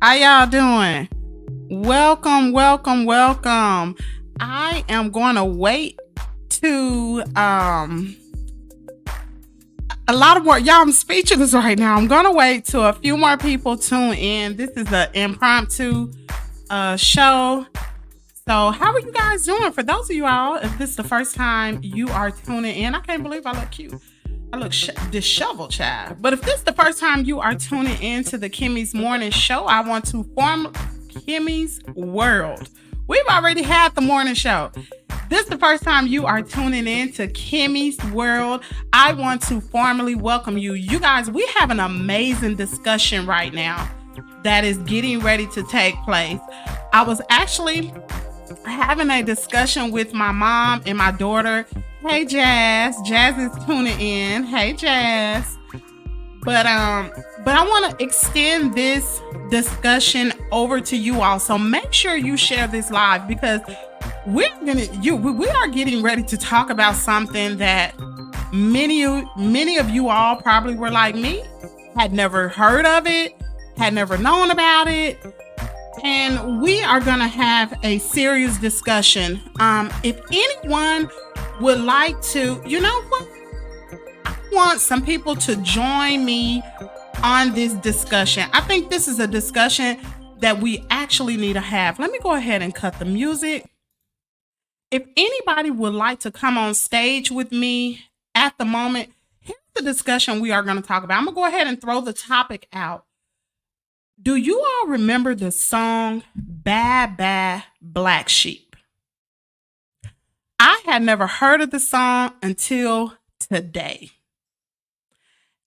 How y'all doing? Welcome, welcome, welcome. I am going to wait to a lot of more y'all. I'm speechless right now. I'm going to wait till a few more people tune in. This is an impromptu show. So, how are you guys doing? For those of you all, if this is the first time you are tuning in, I can't believe I look cute. I look disheveled, child. But if this is the first time you are tuning in to the Kimmy's Morning Show, I want to form Kimmies World. We've already had the morning show. This is the first time you are tuning in to Kimmy's World. I want to formally welcome you. You guys, we have an amazing discussion right now that is getting ready to take place. I was actually having a discussion with my mom and my daughter. Hey, Jazz. Jazz is tuning in. Hey, Jazz. But I want to extend this discussion over to you all. So make sure you share this live because we are getting ready to talk about something that many of you all probably were like me, had never heard of it, had never known about it. And we are going to have a serious discussion. If anyone would like to, you know what? I want some people to join me on this discussion. I think this is a discussion that we actually need to have. Let me go ahead and cut the music. If anybody would like to come on stage with me at the moment, here's the discussion we are going to talk about. I'm going to go ahead and throw the topic out. Do you all remember the song Bad Bad Black Sheep? I had never heard of the song until today.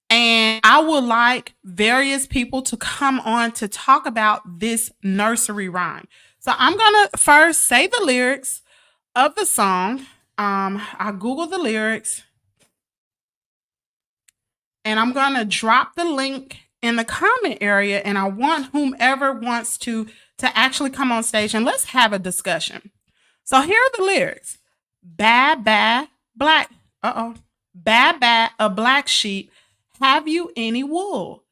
And I would like various people to come on to talk about this nursery rhyme. So I'm going to first say the lyrics of the song. I Google the lyrics. And I'm going to drop the link in the comment area, and I want whomever wants to actually come on stage and let's have a discussion. So here are the lyrics. Bad, bad, black. Bad, bad, a black sheep. Have you any wool?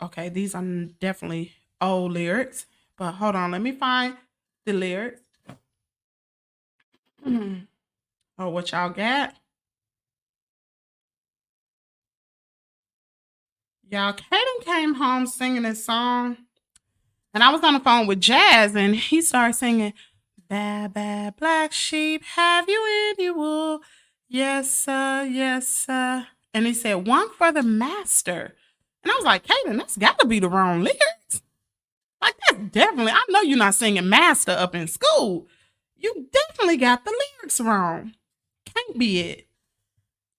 Okay, these are definitely old lyrics, but hold on, let me find the lyrics. Oh, what y'all got? Y'all, Caden came home singing this song, and I was on the phone with Jazz, and he started singing, Bad, bad, black sheep, have you any wool? Yes, sir, yes, sir. And he said, one for the master. And I was like, Caden, that's got to be the wrong lyrics. Like, that's definitely, I know you're not singing master up in school. You definitely got the lyrics wrong. Can't be it.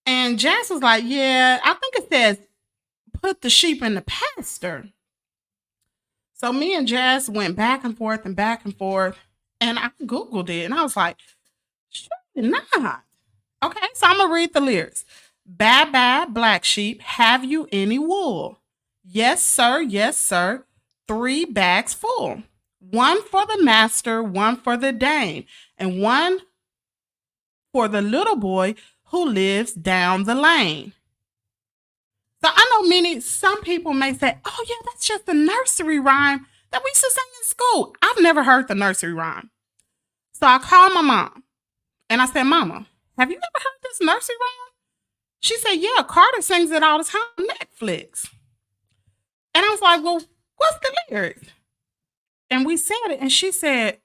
And Jazz was like, yeah, I think it says, put the sheep in the pasture. So me and Jazz went back and forth and back and forth, and I Googled it, and I was like, surely not. Okay, so I'm going to read the lyrics. Bad, bad, black sheep, have you any wool? Yes, sir, 3 bags full. 1 for the master, 1 for the dame, and 1 for the little boy who lives down the lane. So I know some people may say, oh yeah, that's just the nursery rhyme that we used to sing in school. I've never heard the nursery rhyme. So I called my mom and I said, Mama, have you ever heard this nursery rhyme? She said, yeah, Carter sings it all the time on Netflix. And I was like, well, what's the lyrics? And we said it, and she said,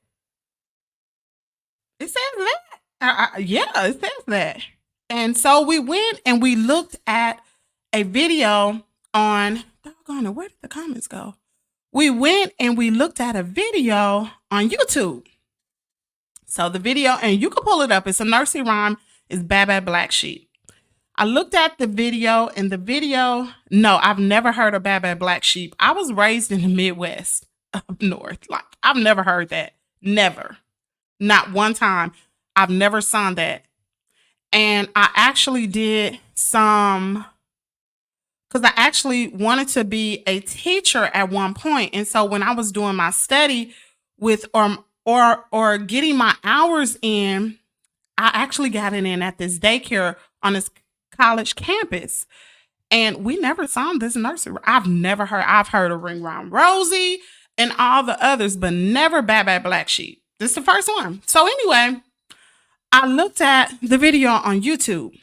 it says that. Yeah, it says that. And so we went and we looked at a video on, doggone it, where did the comments go? We went and we looked at a video on YouTube. So the video, and you can pull it up, it's a nursery rhyme, it's Bad Bad Black Sheep. I looked at the video, and the video, no, I've never heard of Bad Bad Black Sheep. I was raised in the Midwest up north. Like, I've never heard that. Never. Not one time. I've never sung that. And I actually did some, because I actually wanted to be a teacher at one point. And so when I was doing my study with or getting my hours in, I actually got it in at this daycare on this college campus. And we never saw this nursery. I've heard of Ring Round Rosie and all the others, but never Bad Bad Black Sheep. This is the first one. So anyway, I looked at the video on YouTube,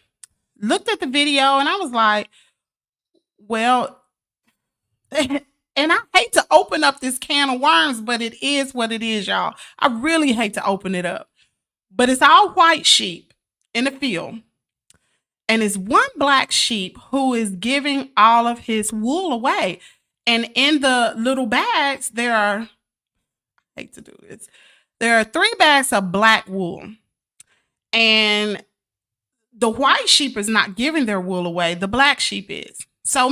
looked at the video, and I was like, well, and I hate to open up this can of worms, but it is what it is, y'all. I really hate to open it up. But it's all white sheep in the field. And it's one black sheep who is giving all of his wool away. And in the little bags, I hate to do this, there are 3 bags of black wool. And the white sheep is not giving their wool away. The black sheep is. So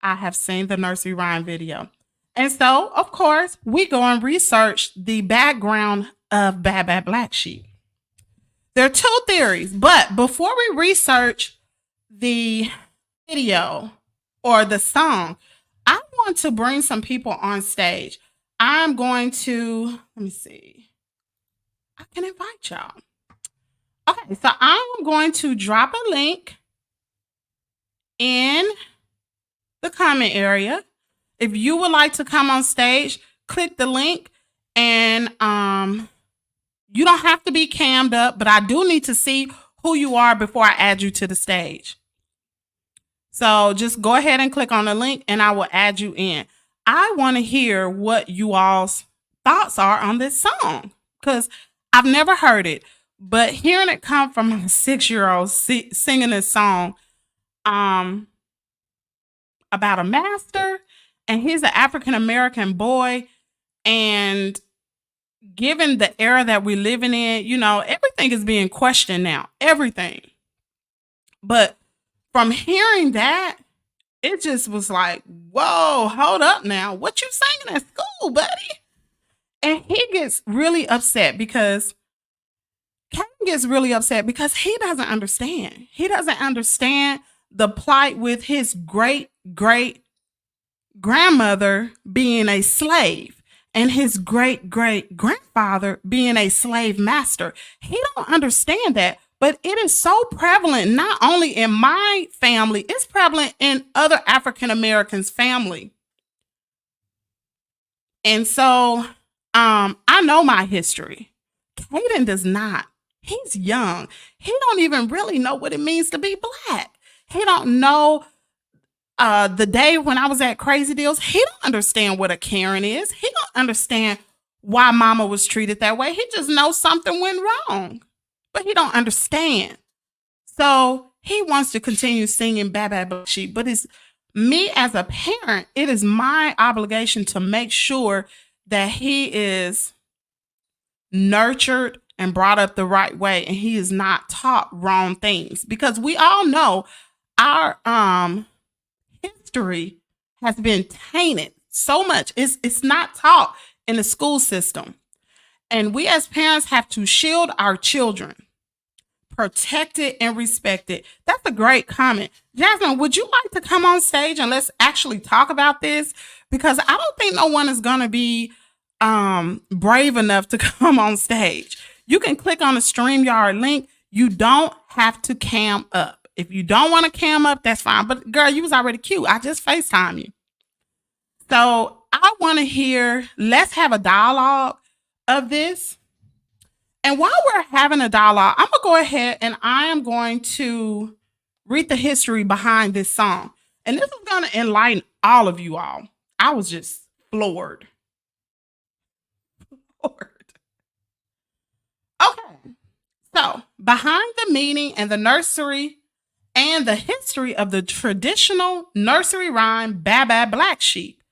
I have seen the nursery rhyme video. And so, of course, we go and research the background of Bad Bad Black Sheep. There are 2 theories, but before we research the video or the song, I want to bring some people on stage. I'm going to, let me see. I can invite y'all. Okay, so I'm going to drop a link in the comment area. If you would like to come on stage, click the link, and you don't have to be cammed up, but I do need to see who you are before I add you to the stage. So just go ahead and click on the link and I will add you in. I want to hear what you all's thoughts are on this song because I've never heard it, but hearing it come from a 6-year-old singing this song about a master, and he's an African-American boy, and given the era that we're living in, you know, everything is being questioned now. Everything. But from hearing that, it just was like, whoa, hold up now. What you singing at school, buddy? And he gets really upset because he doesn't understand. He doesn't understand the plight with his great grandmother being a slave and his great grandfather being a slave master. He don't understand that, but it is so prevalent not only in my family, it's prevalent in other African Americans' family. And so I know my history. Caiden does not. He's young. He don't even really know what it means to be black. He don't know the day when I was at Crazy Deals. He don't understand what a Karen is. He don't understand why mama was treated that way. He just knows something went wrong, but he don't understand. So he wants to continue singing Bad Bad Black Sheep, but it's me as a parent, it is my obligation to make sure that he is nurtured and brought up the right way, and he is not taught wrong things, because we all know our history has been tainted so much. It's not taught in the school system, and we as parents have to shield our children, protect it and respect it. That's a great comment. Jasmine, would you like to come on stage and let's actually talk about this? Because I don't think no one is going to be brave enough to come on stage. You can click on the StreamYard link. You don't have to cam up. If you don't want to cam up, that's fine. But girl, you was already cute. I just FaceTime you. So I want to hear, let's have a dialogue of this. And while we're having a dialogue, I'm going to go ahead and I am going to read the history behind this song. And this is going to enlighten all of you all. I was just floored. Okay. So, behind the meaning and the nursery and the history of the traditional nursery rhyme, Bad Bad Black Sheep.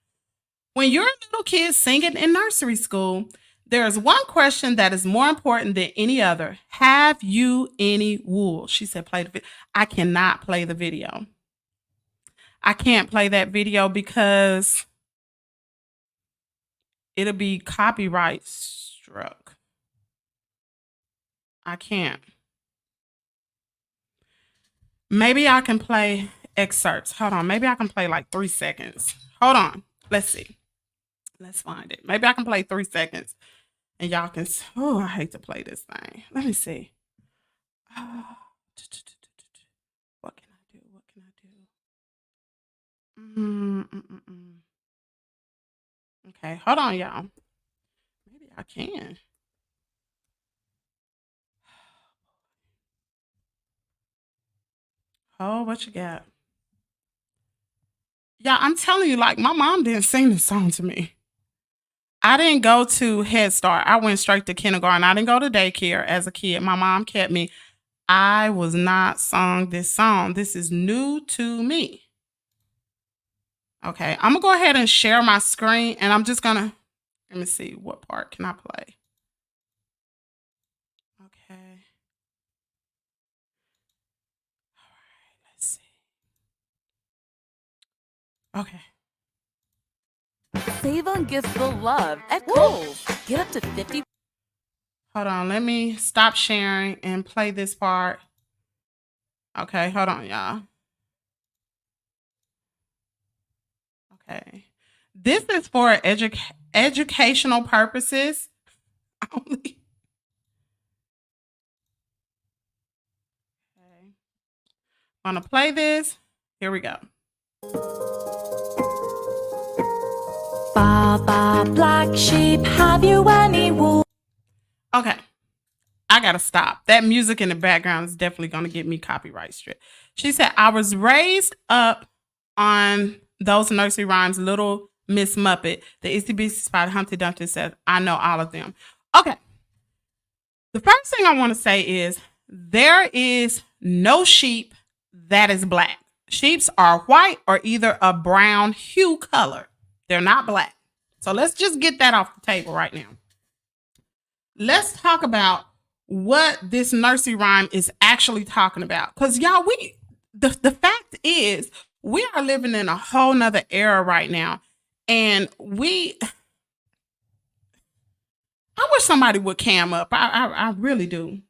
When you're a little kid singing in nursery school, there is one question that is more important than any other. Have you any wool? She said, play the video. I cannot play the video. I can't play that video because it'll be copyright struck. I can't. Maybe I can play excerpts. Hold on. Maybe I can play like 3 seconds. Hold on. Let's see. Let's find it. Maybe I can play 3 seconds. And y'all can, oh, I hate to play this thing. Let me see. What can I do? What can I do? Mm, mm, mm, mm. Okay, hold on, y'all. Maybe I can. Oh, what you got? Yeah, I'm telling you, like, my mom didn't sing this song to me. I didn't go to Head Start. I went straight to kindergarten. I didn't go to daycare as a kid. My mom kept me. I was not sung this song. This is new to me. Okay, I'm gonna go ahead and share my screen, and I'm just gonna let me see what part can I play. Okay, let's see. Okay. Save on gifts for love at Kohl's. Get up to 50. Hold on, let me stop sharing and play this part. Okay, hold on, y'all. Okay. This is for educational purposes only. Okay. I'm gonna play this. Here we go. Baba, black sheep, have you any wool? Okay. I gotta stop. That music in the background is definitely gonna get me copyright strip. She said, I was raised up on those nursery rhymes, Little Miss Muppet, the Itsy Bitsy Spider, Humpty Dumpty says, I know all of them. Okay. The first thing I want to say is there is no sheep that is black. Sheeps are white or either a brown hue color. They're not black. So let's just get that off the table right now. Let's talk about what this nursery rhyme is actually talking about. Because y'all, the fact is we are living in a whole nother era right now. And I wish somebody would cam up. I really do.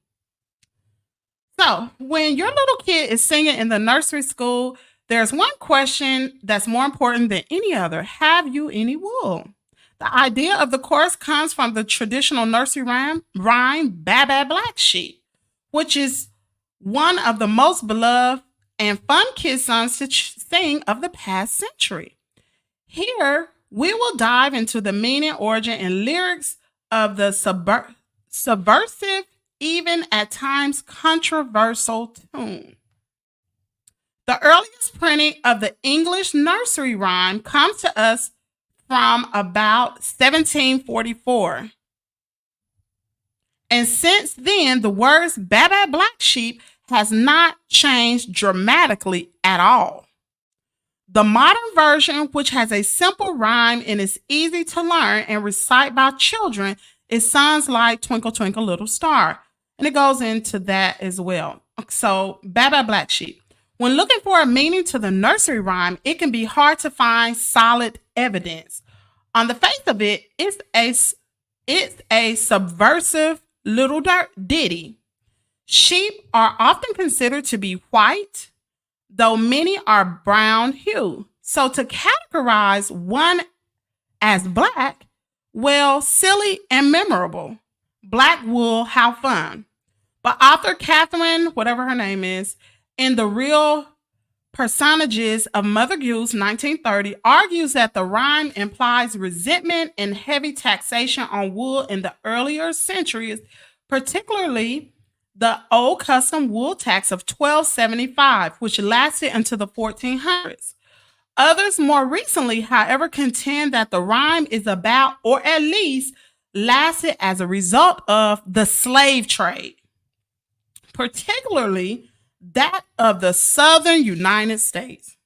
So when your little kid is singing in the nursery school, there's one question that's more important than any other. Have you any wool? The idea of the chorus comes from the traditional nursery rhyme Baba Black Sheep, which is one of the most beloved and fun kid songs to sing of the past century. Here, we will dive into the meaning, origin, and lyrics of the subversive, even at times controversial tune. The earliest printing of the English nursery rhyme comes to us from about 1744. And since then, the words Baba Black Sheep has not changed dramatically at all. The modern version, which has a simple rhyme and is easy to learn and recite by children, it sounds like Twinkle Twinkle Little Star. And it goes into that as well. So, Baba Black Sheep. When looking for a meaning to the nursery rhyme, it can be hard to find solid evidence. On the face of it, it's a subversive little ditty. Sheep are often considered to be white, though many are brown hue. So to categorize one as black, well, silly and memorable. Black wool, how fun. But author Catherine, whatever her name is, in The Real Personages of Mother Goose, 1930, argues that the rhyme implies resentment and heavy taxation on wool in the earlier centuries, particularly the old custom wool tax of $12.75, which lasted until the 1400s. Others more recently, however, contend that the rhyme is about, or at least lasted as a result of, the slave trade, particularly that of the southern United States.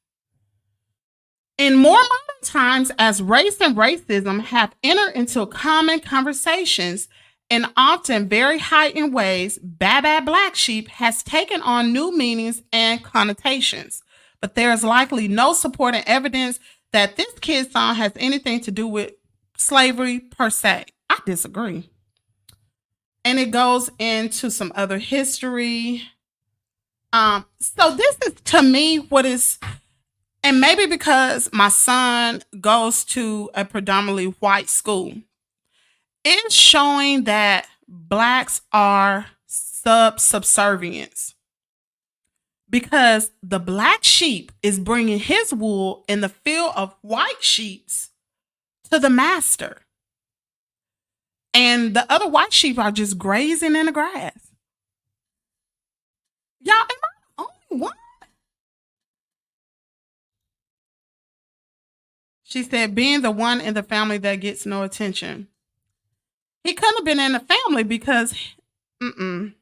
In more modern times, as race and racism have entered into common conversations in often very heightened ways, Baba Black Sheep has taken on new meanings and connotations. But there is likely no supporting evidence that this kid's song has anything to do with slavery per se. I disagree. And it goes into some other history. So this is, to me, what is, and maybe because my son goes to a predominantly white school, it's showing that blacks are subservience. because the black sheep is bringing his wool in the field of white sheep's to the master. And the other white sheep are just grazing in the grass. Y'all, am I the only one? She said, being the one in the family that gets no attention. He couldn't have been in the family because, mm-mm.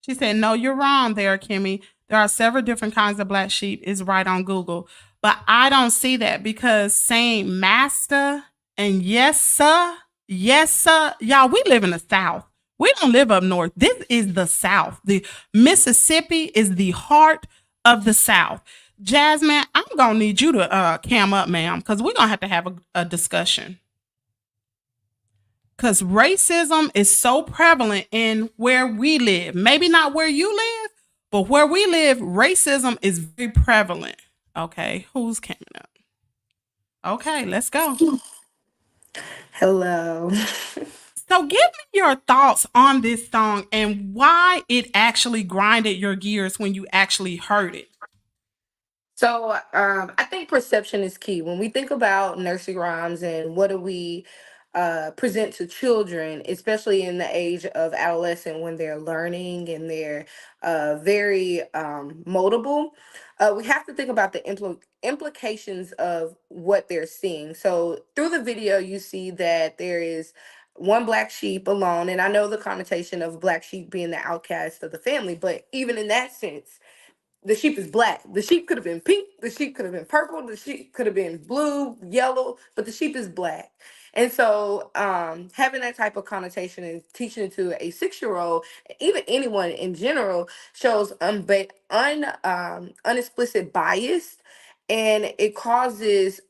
She said, no, you're wrong there, Kimmy. There are several different kinds of black sheep, is right on Google. But I don't see that because saying master and yes, sir, y'all, we live in the South. We don't live up north. This is the South. The Mississippi is the heart of the South. Jasmine, I'm gonna need you to cam up, ma'am, because we're gonna have a discussion. Because racism is so prevalent in where we live. Maybe not where you live, but where we live, racism is very prevalent. Okay, who's coming up? Okay, let's go. Hello. So, give me your thoughts on this song and why it actually grinded your gears when you actually heard it. I think perception is key. When we think about nursery rhymes and what do we present to children, especially in the age of adolescent when they're learning and they're very moldable, we have to think about the implications of what they're seeing. So through the video, you see that there is one black sheep alone, and I know the connotation of black sheep being the outcast of the family, but even in that sense, the sheep is black. The sheep could have been pink. The sheep could have been purple. The sheep could have been blue, yellow, but the sheep is black. And so, having that type of connotation and teaching it to a 6-year-old, even anyone in general, shows unexplicit bias, and it causes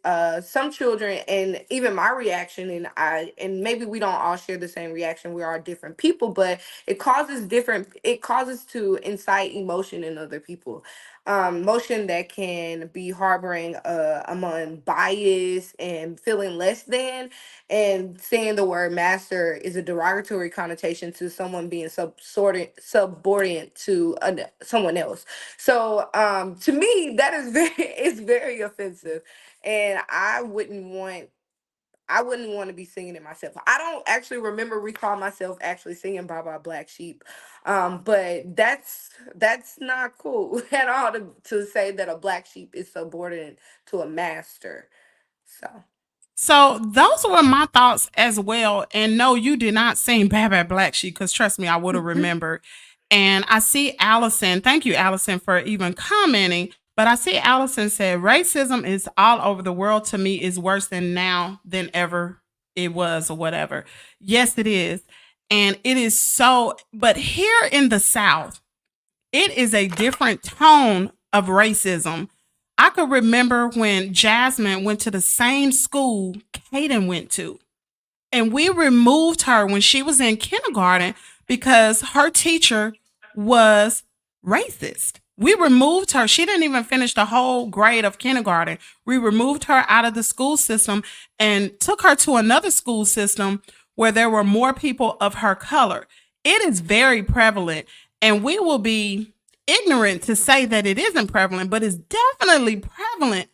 some children, and even my reaction, and maybe we don't all share the same reaction. We are different people, but it causes to incite emotion in other people, motion that can be harboring among bias and feeling less than, and saying the word master is a derogatory connotation to someone being subordinate to someone else. So to me, that is very it's very offensive, and I wouldn't want to be singing it myself. I don't actually recall myself actually singing "Bye Bye Black Sheep," but that's not cool at all to say that a black sheep is subordinate to a master. So So those were my thoughts as well. And no, you did not sing Bad Bad Black Sheep because trust me, I would have remembered. And I see Allison. Thank you, Allison, for even commenting. But I see Allison said racism is all over the world. To me, is worse than now than ever it was or whatever. Yes, it is. And it is so, but here in the South, it is a different tone of racism. I could remember when Jasmine went to the same school Caden went to. And we removed her when she was in kindergarten because her teacher was racist. We removed her. She didn't even finish the whole grade of kindergarten. We removed her out of the school system and took her to another school system where there were more people of her color. It is very prevalent, and we will be ignorant to say that it isn't prevalent, but it's definitely prevalent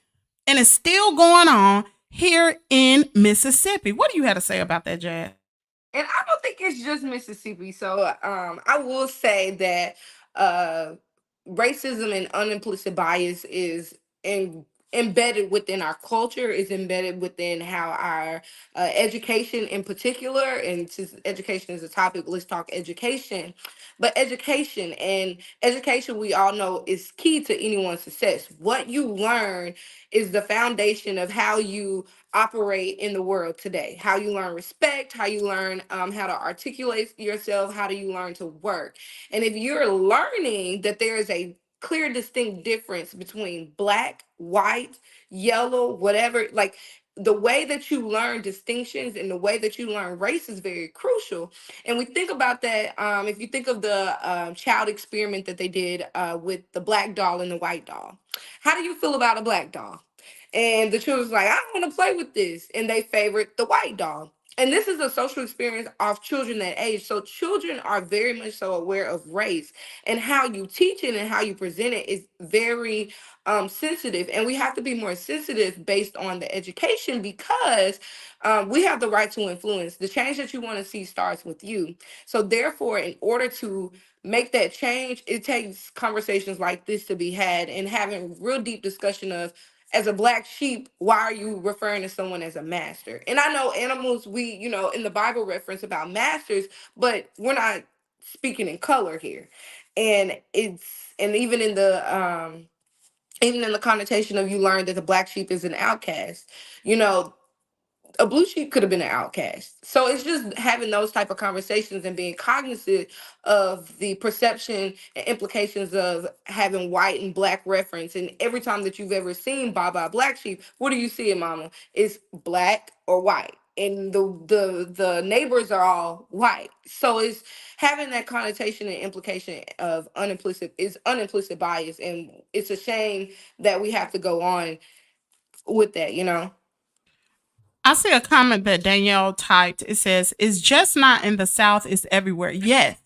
and it's still going on here in Mississippi. What do you have to say about that, Jazz? and I don't think it's just Mississippi. So I will say that uh, racism and unimplicit bias is embedded within our culture, is embedded within how our education in particular, and since education is a topic, let's talk education. But education, we all know, is key to anyone's success. What you learn is the foundation of how you operate in the world today, how you learn respect, how you learn how to articulate yourself, how do you learn to work. And if you're learning that there is a clear distinct difference between black, white, yellow, whatever, like the way that you learn distinctions and the way that you learn race is very crucial. And we think about that, if you think of the child experiment that they did with the black doll and the white doll. How do you feel about a black doll? And the children's like, I don't want to play with this. And they favored the white doll. and this is a social experience of children that age. So children are very much so aware of race, and how you teach it and how you present it is very sensitive. And we have to be more sensitive based on the education, because we have the right to influence. The change that you want to see starts with you. So therefore, in order to make that change, it takes conversations like this to be had, and having real deep discussion of, as a black sheep, why are you referring to someone as a master? And I know animals, we, in the Bible reference about masters, but we're not speaking in color here. And even in the connotation of, you learn that the black sheep is an outcast, you know, a blue sheep could have been an outcast. So it's just having those type of conversations and being cognizant of the perception and implications of having white and black reference. And every time that you've ever seen Baba Black Sheep, what do you see it, mama? It's black or white. And the neighbors are all white. So it's having that connotation and implication of unimplicit bias. And it's a shame that we have to go on with that. I see a comment that Danielle typed. It says, "It's just not in the South, it's everywhere." Yes,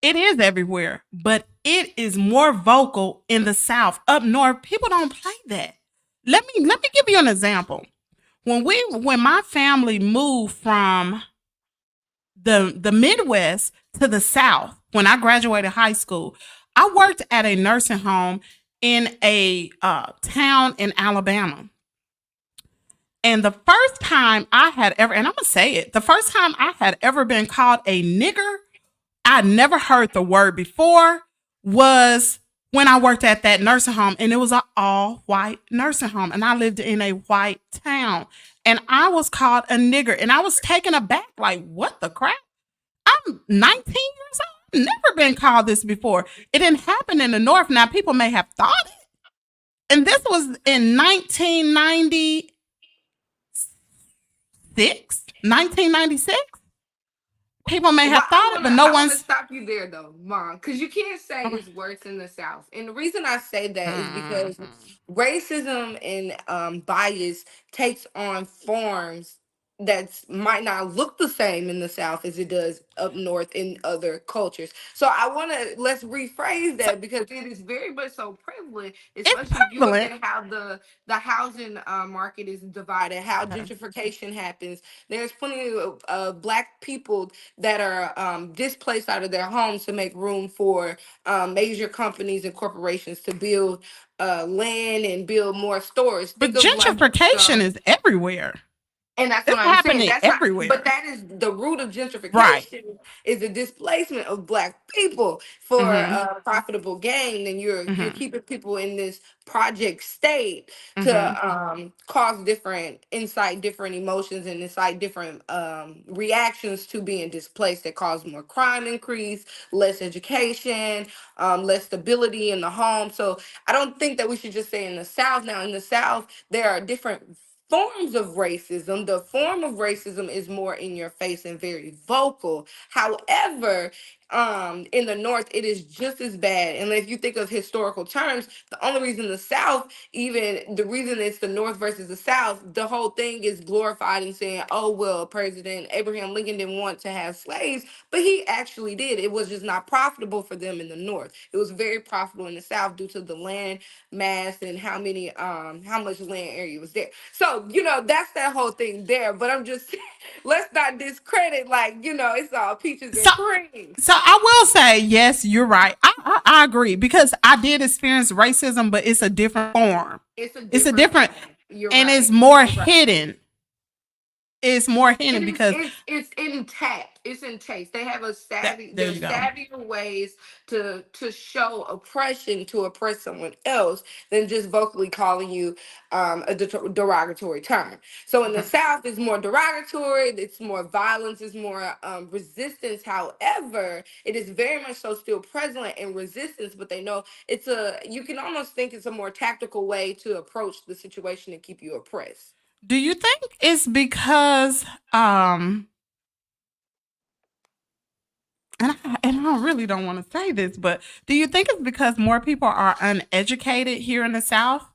it is everywhere, but it is more vocal in the South. Up north, people don't play that. Let me give you an example. When my family moved from the Midwest to the South, when I graduated high school, I worked at a nursing home in a town in Alabama. And the first time I had ever, and I'm gonna say it, the first time I had ever been called a nigger, I never heard the word before, was when I worked at that nursing home, and it was an all white nursing home, and I lived in a white town, and I was called a nigger, and I was taken aback, like, what the crap? I'm 19 years old. I've never been called this before. It didn't happen in the North. Now, people may have thought it. And this was in 1996. People may Well, have thought it, but no I wanna one's. stop you there though, Mom, because you can't say it's worse in the South. And the reason I say that is because Mhm. racism and bias takes on forms that might not look the same in the South as it does up north in other cultures. So let's rephrase So that, because it is very much so prevalent, it's especially if you look prevalent. at how the housing market is divided, how gentrification happens. There's plenty of black people that are displaced out of their homes to make room for major companies and corporations to build land and build more stores. But Think of like gentrification is everywhere. and that's what It's I'm saying. happening That's not, but everywhere. that is the root of Right. gentrification, is the displacement of black people for Mm-hmm. profitable gain. And you're Mm-hmm. keeping people in this project state Mm-hmm. to cause different incite different emotions and incite different reactions to being displaced, that cause more crime increase, less education, less stability in the home. So I don't think that we should just say in the South. Now in the South, there are different forms of racism. The form of racism is more in your face and very vocal. However, in the North, it is just as bad. And if you think of historical terms, the only reason the South, even the reason it's the North versus the South, the whole thing is glorified and saying, oh, well, President Abraham Lincoln didn't want to have slaves, but he actually did. It was just not profitable for them in the North. It was very profitable in the South due to the land mass and how much land area was there. So that's that whole thing there. But I'm just let's not discredit, like, it's all peaches So and cream. so I will say, yes, you're right. I agree, because I did experience racism, but it's a different form. It's a It's a different different, form. You're and it's right. more You're right. hidden. It's more It hidden is because it's in tact. It's in taste. They have a that, savvy. there There's you go. savvier ways to show oppression, to oppress someone else, than just vocally calling you a derogatory term. So in the Mhm. South, it's more derogatory. It's more violence. It's more resistance. However, it is very much so still prevalent in resistance. But they know you can almost think it's a more tactical way to approach the situation and keep you oppressed. Do you think it's because and I really don't want to say this, but do you think it's because more people are uneducated here in the South?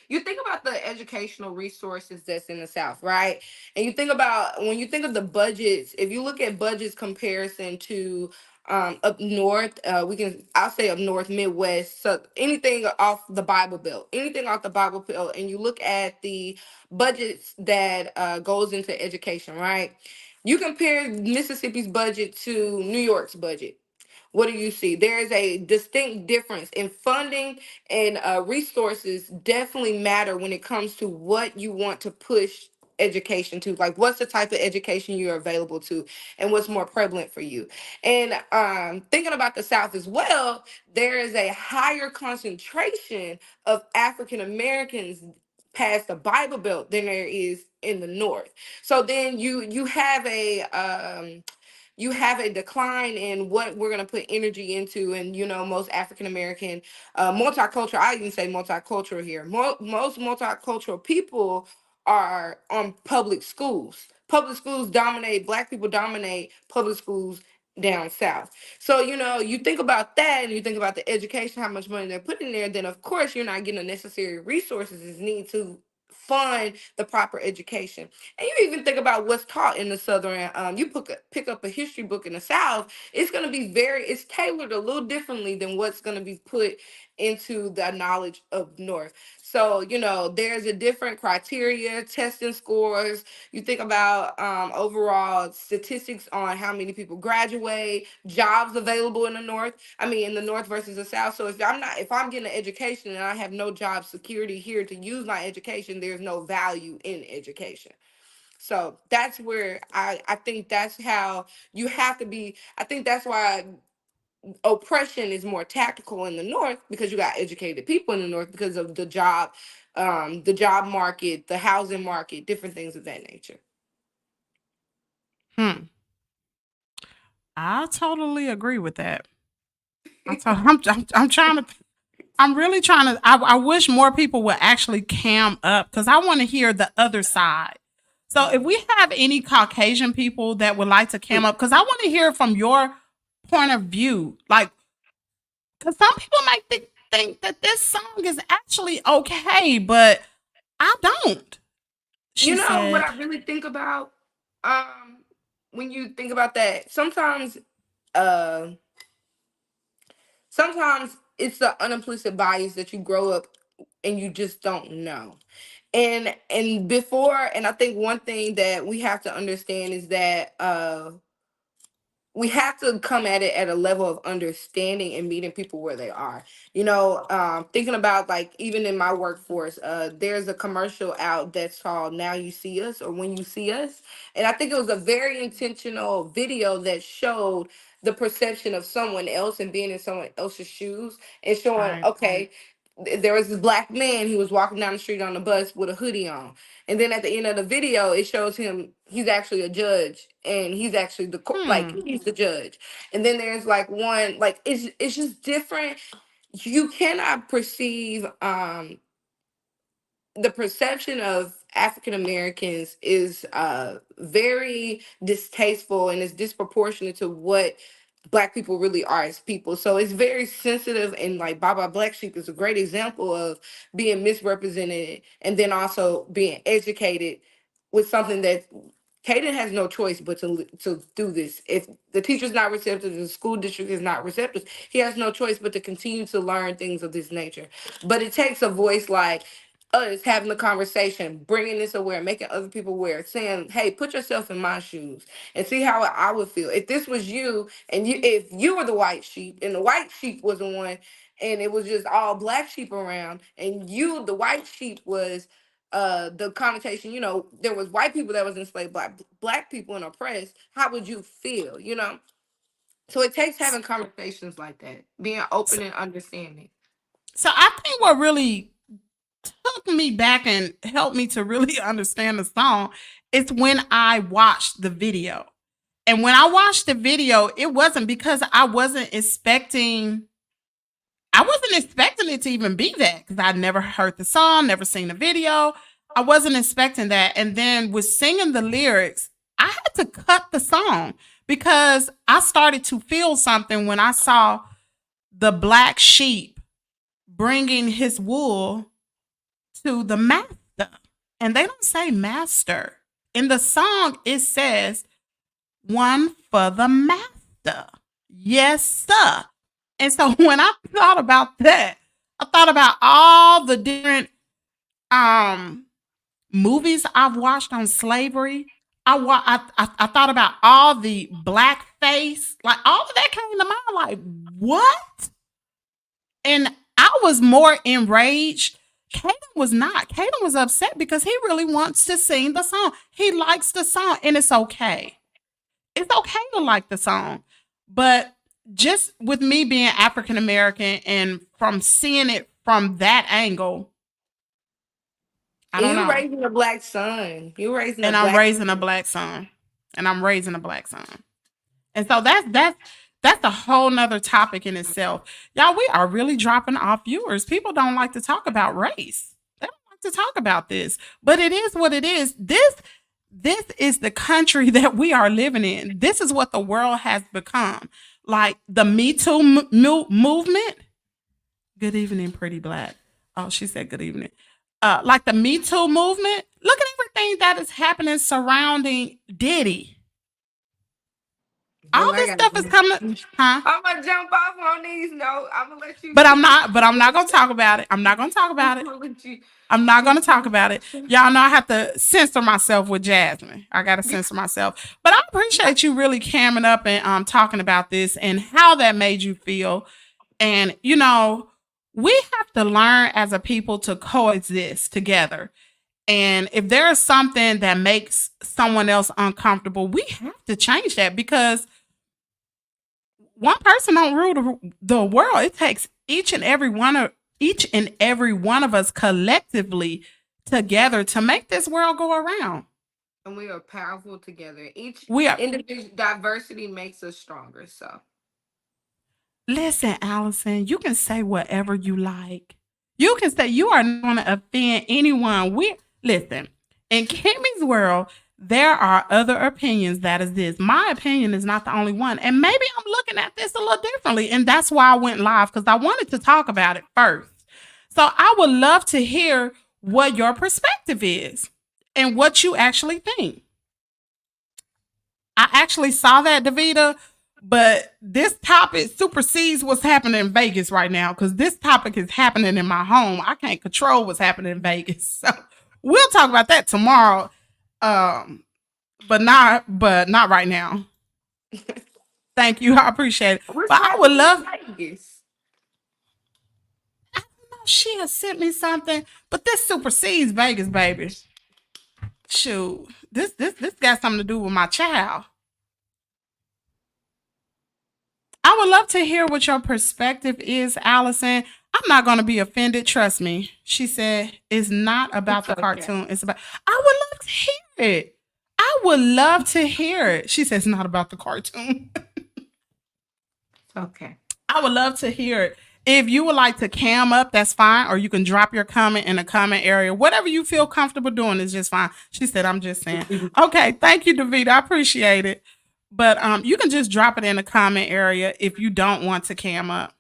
you think about the educational resources that's in the South, right? And you think about when you think of the budgets, if you look at budgets comparison to up north, I'll say up north, Midwest, so anything off the Bible Belt, anything off the Bible Belt, and you look at the budgets that goes into education, right? You compare Mississippi's budget to New York's budget. What do you see? There is a distinct difference in funding, and resources definitely matter when it comes to what you want to push education to. Like, what's the type of education you're available to, and what's more prevalent for you. And thinking about the South as well, there is a higher concentration of African Americans past the Bible Belt than there is in the North. So then you have a decline in what we're going to put energy into. And most African American, multicultural, I even say multicultural here, most multicultural people are on public schools dominate, black people dominate public schools down south. So you think about that, and you think about the education, how much money they're putting there, then of course you're not getting the necessary resources is need to fund the proper education. And you even think about what's taught in the Southern. Pick up a history book in the South. It's going to be it's tailored a little differently than what's going to be put into the knowledge of North. So there's a different criteria, testing scores. You think about overall statistics on how many people graduate, jobs available in the North. I mean, in the North versus the South. So if I'm getting an education and I have no job security here to use my education, there's no value in education. So that's where I think that's how you have to be. I think that's why oppression is more tactical in the North, because you got educated people in the North because of the job market, the housing market, different things of that nature. Hmm. I totally agree with that. I'm trying to. I'm really trying to. I wish more people would actually cam up because I want to hear the other side. So, if we have any Caucasian people that would like to cam up, because I want to hear from your point of view, like, because some people might think that this song is actually okay, but I don't. She What said, I really think about, um when you think about that, uh sometimes it's the unimplicit bias that you grow up and you just don't know. And I think one thing that we have to understand is that we have to come at it at a level of understanding and meeting people where they are. Thinking about, like, even in my workforce, there's a commercial out that's called Now You See Us, or When You See Us. And I think it was a very intentional video that showed the perception of someone else and being in someone else's shoes, and showing, right. okay, there was this black man, he was walking down the street on the bus with a hoodie on. And then at the end of the video, it shows him, he's actually a judge, and he's actually Hmm. he's the judge. And then there's like one, like, it's just different. You cannot perceive the perception of African Americans is very distasteful, and it's disproportionate to what black people really are as people. So it's very sensitive, and like Baba Black Sheep is a great example of being misrepresented and then also being educated with something that Caden has no choice but to do this. If the teacher's not receptive, the school district is not receptive, he has no choice but to continue to learn things of this nature. But it takes a voice like us having the conversation, bringing this aware, making other people aware, saying, "Hey, put yourself in my shoes and see how I would feel if this was you, and if you were the white sheep, and the white sheep was the one, and it was just all black sheep around, and you, the white sheep, was." The connotation, there was white people that was enslaved, black people and oppressed. How would you feel? So it takes having conversations like that, being So, open and understanding. so I think what really took me back and helped me to really understand the song is when I watched the video. And when I watched the video, it wasn't because I wasn't expecting it to even be that because I'd never heard the song, never seen the video. I wasn't expecting that. And then with singing the lyrics, I had to cut the song because I started to feel something when I saw the black sheep bringing his wool to the master. And they don't say master. In the song, it says, one for the master. Yes, sir. And so when I thought about that, I thought about all the different movies I've watched on slavery. I thought about all the blackface, like all of that came to mind. Like, what? And I was more enraged. Caden was not. Caden was upset because he really wants to sing the song. He likes the song, and it's okay. It's okay to like the song. But just with me being African American and from seeing it from that angle, I don't know. Raising a black son. You're raising And a I'm black raising a black son. And I'm raising a black son. And so that's a whole nother topic in itself. Y'all, we are really dropping off viewers. People don't like to talk about race. They don't like to talk about this. But it is what it is. This is the country that we are living in. This is what the world has become. Like the Me Too movement. Good evening, pretty black. Oh, she said good evening. Like the Me Too movement. Look at everything that is happening surrounding Diddy. All this stuff is coming, huh? I'm gonna jump off on these. No, I'm gonna let you. But I'm not gonna talk about it. I'm not gonna talk about it. I'm not gonna talk about it. Y'all know I have to censor myself with Jasmine. I gotta censor myself. But I appreciate you really camming up and talking about this and how that made you feel. And you know, we have to learn as a people to coexist together. And if there is something that makes someone else uncomfortable, we have to change that because one person don't rule the world. It takes each and every one of us collectively together to make this world go around. And we are powerful together. We are. Individual diversity makes us stronger. So listen, Allison, you can say whatever you like. You can say you are not going to offend anyone. Listen, in Kimmie's World, there are other opinions that is this. My opinion is not the only one. And maybe I'm looking at this a little differently. And that's why I went live, because I wanted to talk about it first. So I would love to hear what your perspective is and what you actually think. I actually saw that, Davida, but this topic supersedes what's happening in Vegas right now, because this topic is happening in my home. I can't control what's happening in Vegas. So we'll talk about that tomorrow. But not right now. Thank you. I appreciate it. But I would love. Vegas. I don't know. She has sent me something, but this supersedes Vegas, baby. Shoot, this got something to do with my child. I would love to hear what your perspective is, Allison. I'm not going to be offended. Trust me. She said it's not about the cartoon. It's about. I would love to hear it. I would love to hear it. She says it's not about the cartoon. Okay. I would love to hear it. If you would like to cam up, that's fine. Or you can drop your comment in the comment area. Whatever you feel comfortable doing is just fine. She said, I'm just saying. Okay. Thank you, Davida. I appreciate it. But you can just drop it in the comment area if you don't want to cam up.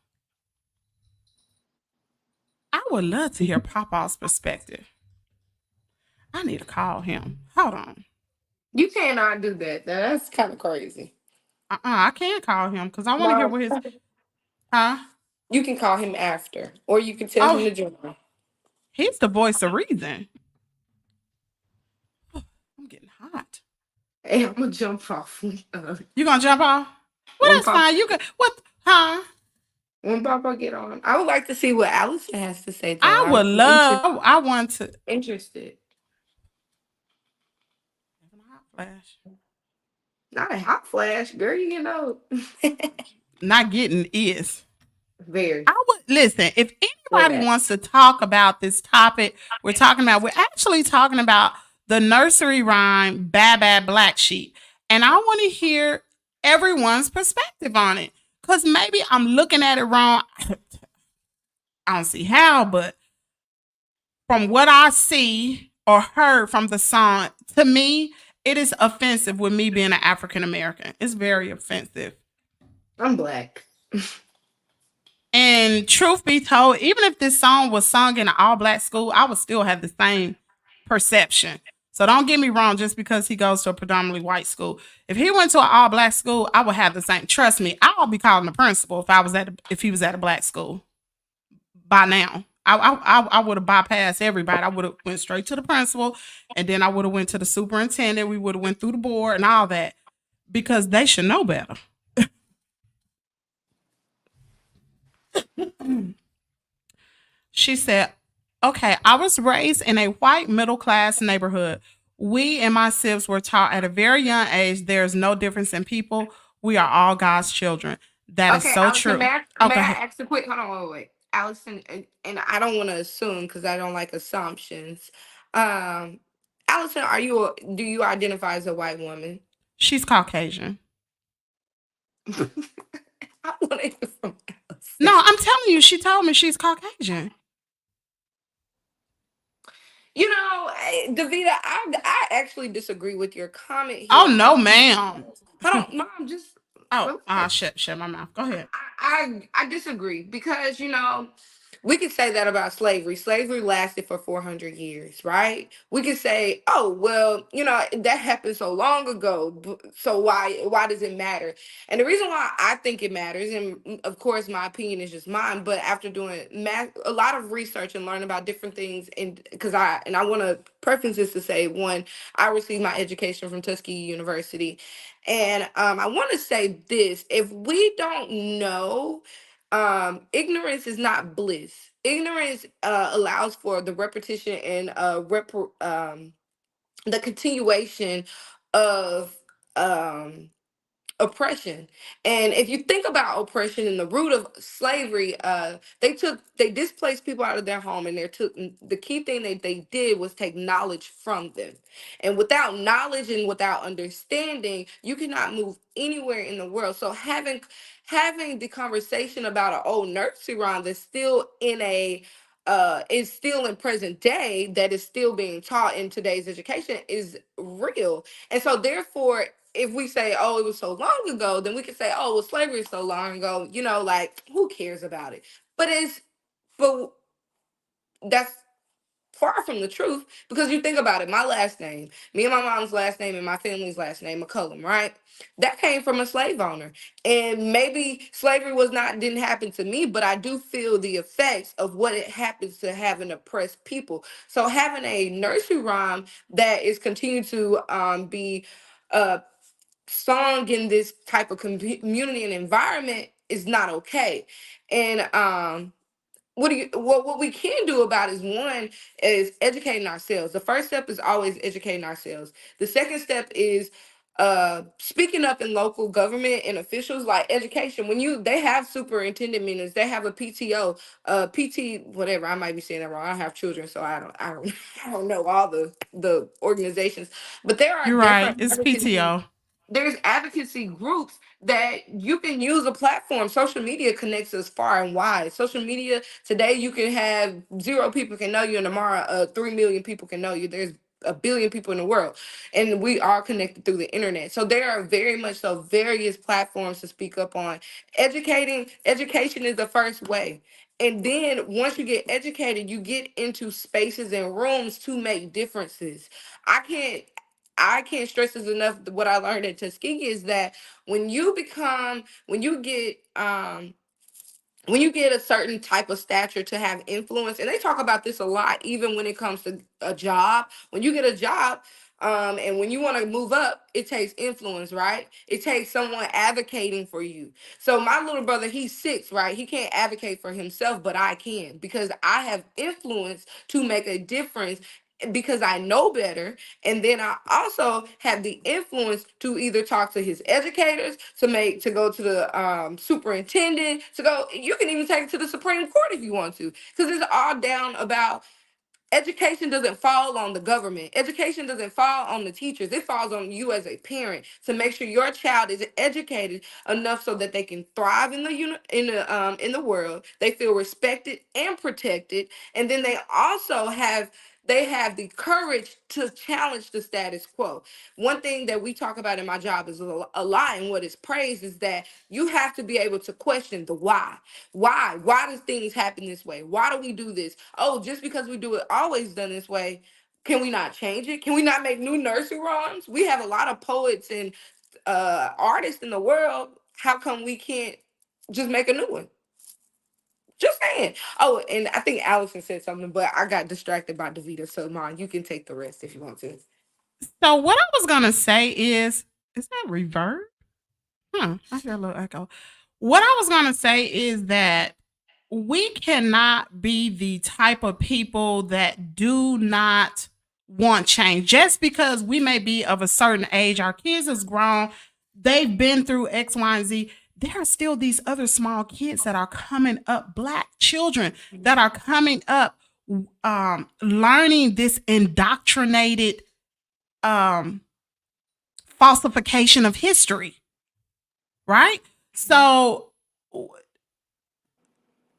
I would love to hear Papa's perspective. I need to call him. Hold on. You cannot do that. That's kind of crazy. I can't call him because I want to hear what his. Huh? You can call him after, or you can tell him to join. He's the voice of reason. I'm getting hot. Hey, I'm gonna jump off. You gonna jump off? Well, that's fine. You can. What? Huh? When Papa get on, I would like to see what Allison has to say. I would love. I want to. Interested. Hot flash. Not a hot flash, girl. You know. Not getting is. Very. I would listen. If anybody wants to talk about this topic, we're actually talking about the nursery rhyme Bad Bad Black Sheep. And I want to hear everyone's perspective on it. Because maybe I'm looking at it wrong. I don't see how, but from what I see or heard from the song, to me, it is offensive with me being an African American. It's very offensive. I'm black. And truth be told, even if this song was sung in an all black school, I would still have the same perception. So don't get me wrong, just because he goes to a predominantly white school. If he went to an all black school, I would have the same. Trust me, I'll be calling the principal if he was at a black school by now. I would have bypassed everybody. I would have went straight to the principal, and then I would have went to the superintendent. We would have went through the board and all that because they should know better. She said, "Okay, I was raised in a white middle class neighborhood. We and my siblings were taught at a very young age there's no difference in people. We are all God's children. That is Okay, so Allison, true." may I, Oh, may go I ahead. ask a quick? Hold on, wait. Allison, and I don't want to assume because I don't like assumptions. Um, Allison, do you identify as a white woman? She's Caucasian. I want to hear from No, Allison. I'm telling you, she told me she's Caucasian. Davita, I actually disagree with your comment Oh here. no, ma'am. Hold on, Mom, just Oh, relax. shut my mouth. Go ahead. I disagree because we could say that about slavery. Slavery lasted for 400 years, right? We could say, oh well, that happened so long ago, so why does it matter? And the reason why I think it matters, and of course my opinion is just mine, but after doing a lot of research and learning about different things, and because I want to preference this to say, one, I received my education from Tuskegee University, and I want to say this: if we don't know, ignorance is not bliss. Ignorance allows for the repetition and the continuation of um, oppression. And if you think about oppression and the root of slavery, they displaced people out of their home, and the key thing that they did was take knowledge from them. And without knowledge and without understanding, you cannot move anywhere in the world. So having the conversation about an old nursery rhyme that's still in a is still in present day, that is still being taught in today's education, is real. And so therefore, if we say, oh, it was so long ago, then we could say, oh, well, slavery is so long ago, like, who cares about it? But but that's far from the truth, because you think about it, my last name, me and my mom's last name and my family's last name, McCullum, right? That came from a slave owner. And maybe slavery didn't happen to me, but I do feel the effects of what it happens to having oppressed people. So having a nursery rhyme that is continued to be uh, song in this type of community and environment is not okay. And what we can do about is, one, is educating ourselves. The first step is always educating ourselves. The second step is speaking up in local government and officials, like education. When they have superintendent meetings, they have a PTO, PT, whatever. I might be saying that wrong. I have children, so I don't I don't know all the organizations, but there are You're right. different It's advocacy PTO. there's advocacy groups that you can use a platform. Social media connects us far and wide. Social media today, you can have 0 people can know you, and tomorrow 3 million people can know you. There's 1 billion people in the world, and we are connected through the internet. So there are very much so various platforms to speak up on. Education is the first way. And then once you get educated, you get into spaces and rooms to make differences. I can't I can't stress this enough. What I learned at Tuskegee is that when you become, when you get a certain type of stature to have influence, and they talk about this a lot, even when it comes to a job. When you get a job, and when you want to move up, it takes influence, right? It takes someone advocating for you. So my little brother, he's 6, right? He can't advocate for himself, but I can, because I have influence to make a difference, because I know better. And then I also have the influence to either talk to his educators, to go to the superintendent, you can even take it to the Supreme Court if you want to, because it's all down about education. Doesn't fall on the government. Education doesn't fall on the teachers. It falls on you as a parent to make sure your child is educated enough so that they can thrive in the world. They feel respected and protected, and then they also have They have the courage to challenge the status quo. One thing that we talk about in my job is a lot, and what is praised is that you have to be able to question the why. Why do things happen this way? Why do we do this? Oh, just because we do it always done this way, can we not change it? Can we not make new nursery rhymes? We have a lot of poets and artists in the world. How come we can't just make a new one? Just saying. Oh, and I think Allison said something, but I got distracted by Davita. So, Mom, you can take the rest if you want to. So what I was gonna say is that reverb? I hear a little echo. What I was gonna say is that we cannot be the type of people that do not want change just because we may be of a certain age. Our kids is grown, they've been through X, Y, and Z. There are still these other small kids that are coming up, black children that are coming up, learning this indoctrinated um, falsification of history, right? So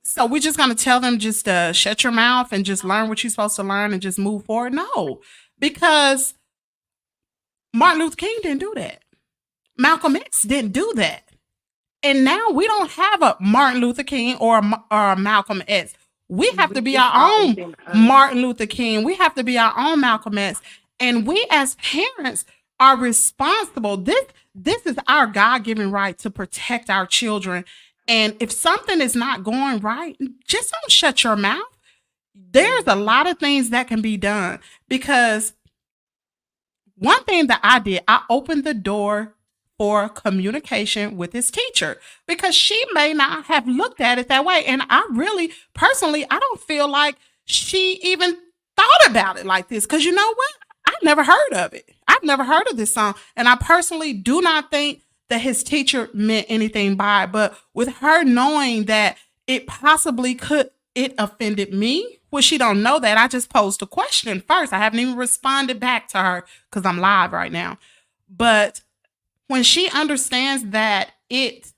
so we're just gonna tell them just to shut your mouth and just learn what you're supposed to learn and just move forward? No, because Martin Luther King didn't do that. Malcolm X didn't do that. And now we don't have a Martin Luther King or a Malcolm X. We have to be It's our all own within us. Martin Luther King. We have to be our own Malcolm X. And we as parents are responsible. This is our God-given right to protect our children. And if something is not going right, just don't shut your mouth. There's a lot of things that can be done because one thing that I did, I opened the door for communication with his teacher because she may not have looked at it that way. And I really, personally, I don't feel like she even thought about it like this because you know what? I've never heard of it. I've never heard of this song. And I personally do not think that his teacher meant anything by it. But with her knowing that it possibly could, it offended me. Well, she don't know that. I just posed a question first. I haven't even responded back to her because I'm live right now. But when she understands that it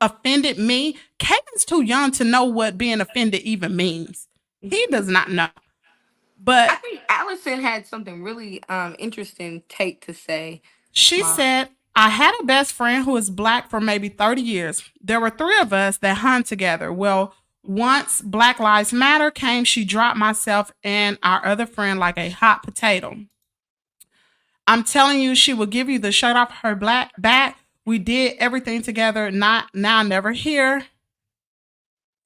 offended me, Caden's too young to know what being offended even means. He does not know. I But think Allison had something really interesting take to say, she Mom. said, I had a best friend who was black for maybe 30 years. There were three of us that hung together. Well, once Black Lives Matter came, she dropped myself and our other friend like a hot potato. I'm telling you, she will give you the shirt off her black back. We did everything together. Not now, never hear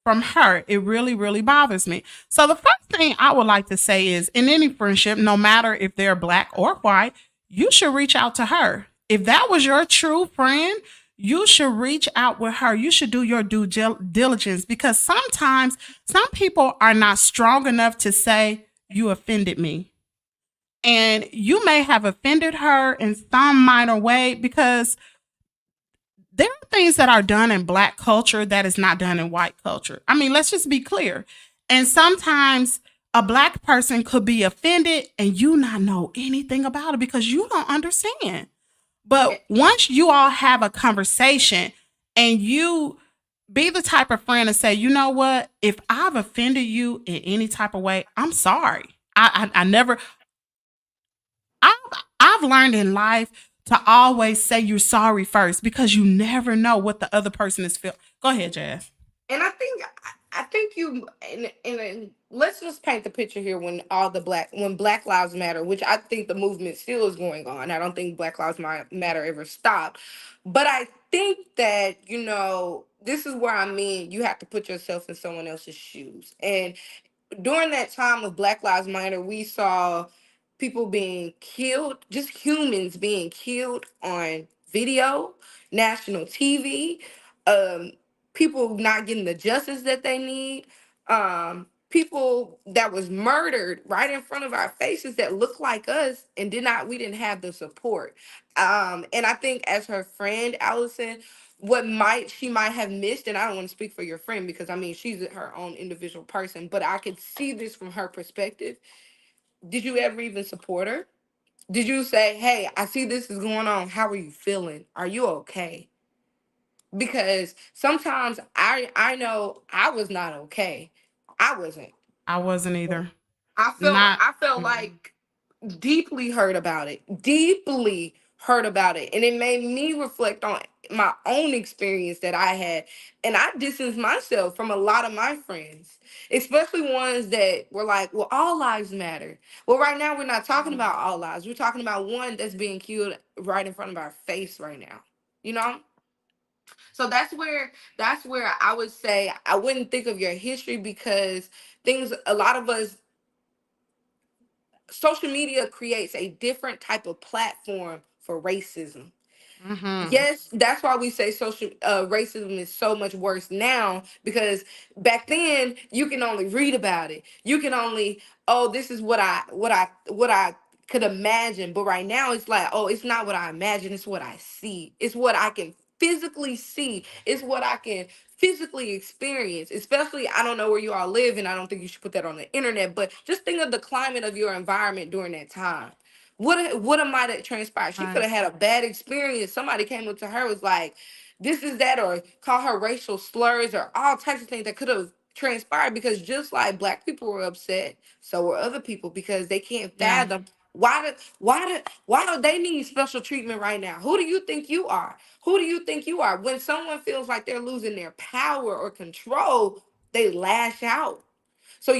from her. It really, really bothers me. So the first thing I would like to say is in any friendship, no matter if they're black or white, you should reach out to her. If that was your true friend, you should reach out with her. You should do your due diligence because sometimes some people are not strong enough to say, you offended me. And you may have offended her in some minor way because there are things that are done in black culture that is not done in white culture. I mean, let's just be clear. And sometimes a black person could be offended and you not know anything about it because you don't understand. But once you all have a conversation and you be the type of friend to say, you know what, if I've offended you in any type of way, I'm sorry. I never, I've, I've learned in life to always say you're sorry first because you never know what the other person is feeling. Go ahead, Jazz. And I think you and let's just paint the picture here when when Black Lives Matter, which I think the movement still is going on. I don't think Black Lives Matter ever stopped. But I think that, this is where I mean you have to put yourself in someone else's shoes. And during that time of Black Lives Matter, we saw people being killed, just humans being killed on video, national TV, um, people not getting the justice that they need, people that was murdered right in front of our faces that looked like us and we didn't have the support. And I think as her friend, Allison, she might have missed, and I don't want to speak for your friend because I mean she's her own individual person, but I could see this from her perspective. Did you ever even support her? Did you say, hey, I see this is going on, how are you feeling, are you okay? Because sometimes I know I was not okay. I wasn't. I wasn't either. Not. I felt Mm, like deeply hurt about it. Deeply hurt about it. And it made me reflect on my own experience that I had. And I distanced myself from a lot of my friends, especially ones that were like, well, all lives matter. Well, right now we're not talking about all lives. We're talking about one that's being killed right in front of our face right now. You know? So that's where I would say I wouldn't think of your history because things a lot of us social media creates a different type of platform for racism. mm-hmm. Yes, that's why we say social racism is so much worse now because back then you can only read about it. You can only, oh, this is what I could imagine. But right now it's like, oh, it's not what I imagine, it's what I see. It's what I can physically see. It's what I can physically experience. Especially I don't know where you all live and I don't think you should put that on the internet, but just think of the climate of your environment during that time. What might have transpired? She could Right. have had a bad experience. Somebody came up to her was like, "This is that," or call her racial slurs, or all types of things that could have transpired. Because just like black people were upset, so were other people because they can't Yeah. fathom why do they need special treatment right now? Who do you think you are? Who do you think you are? When someone feels like they're losing their power or control, they lash out. So,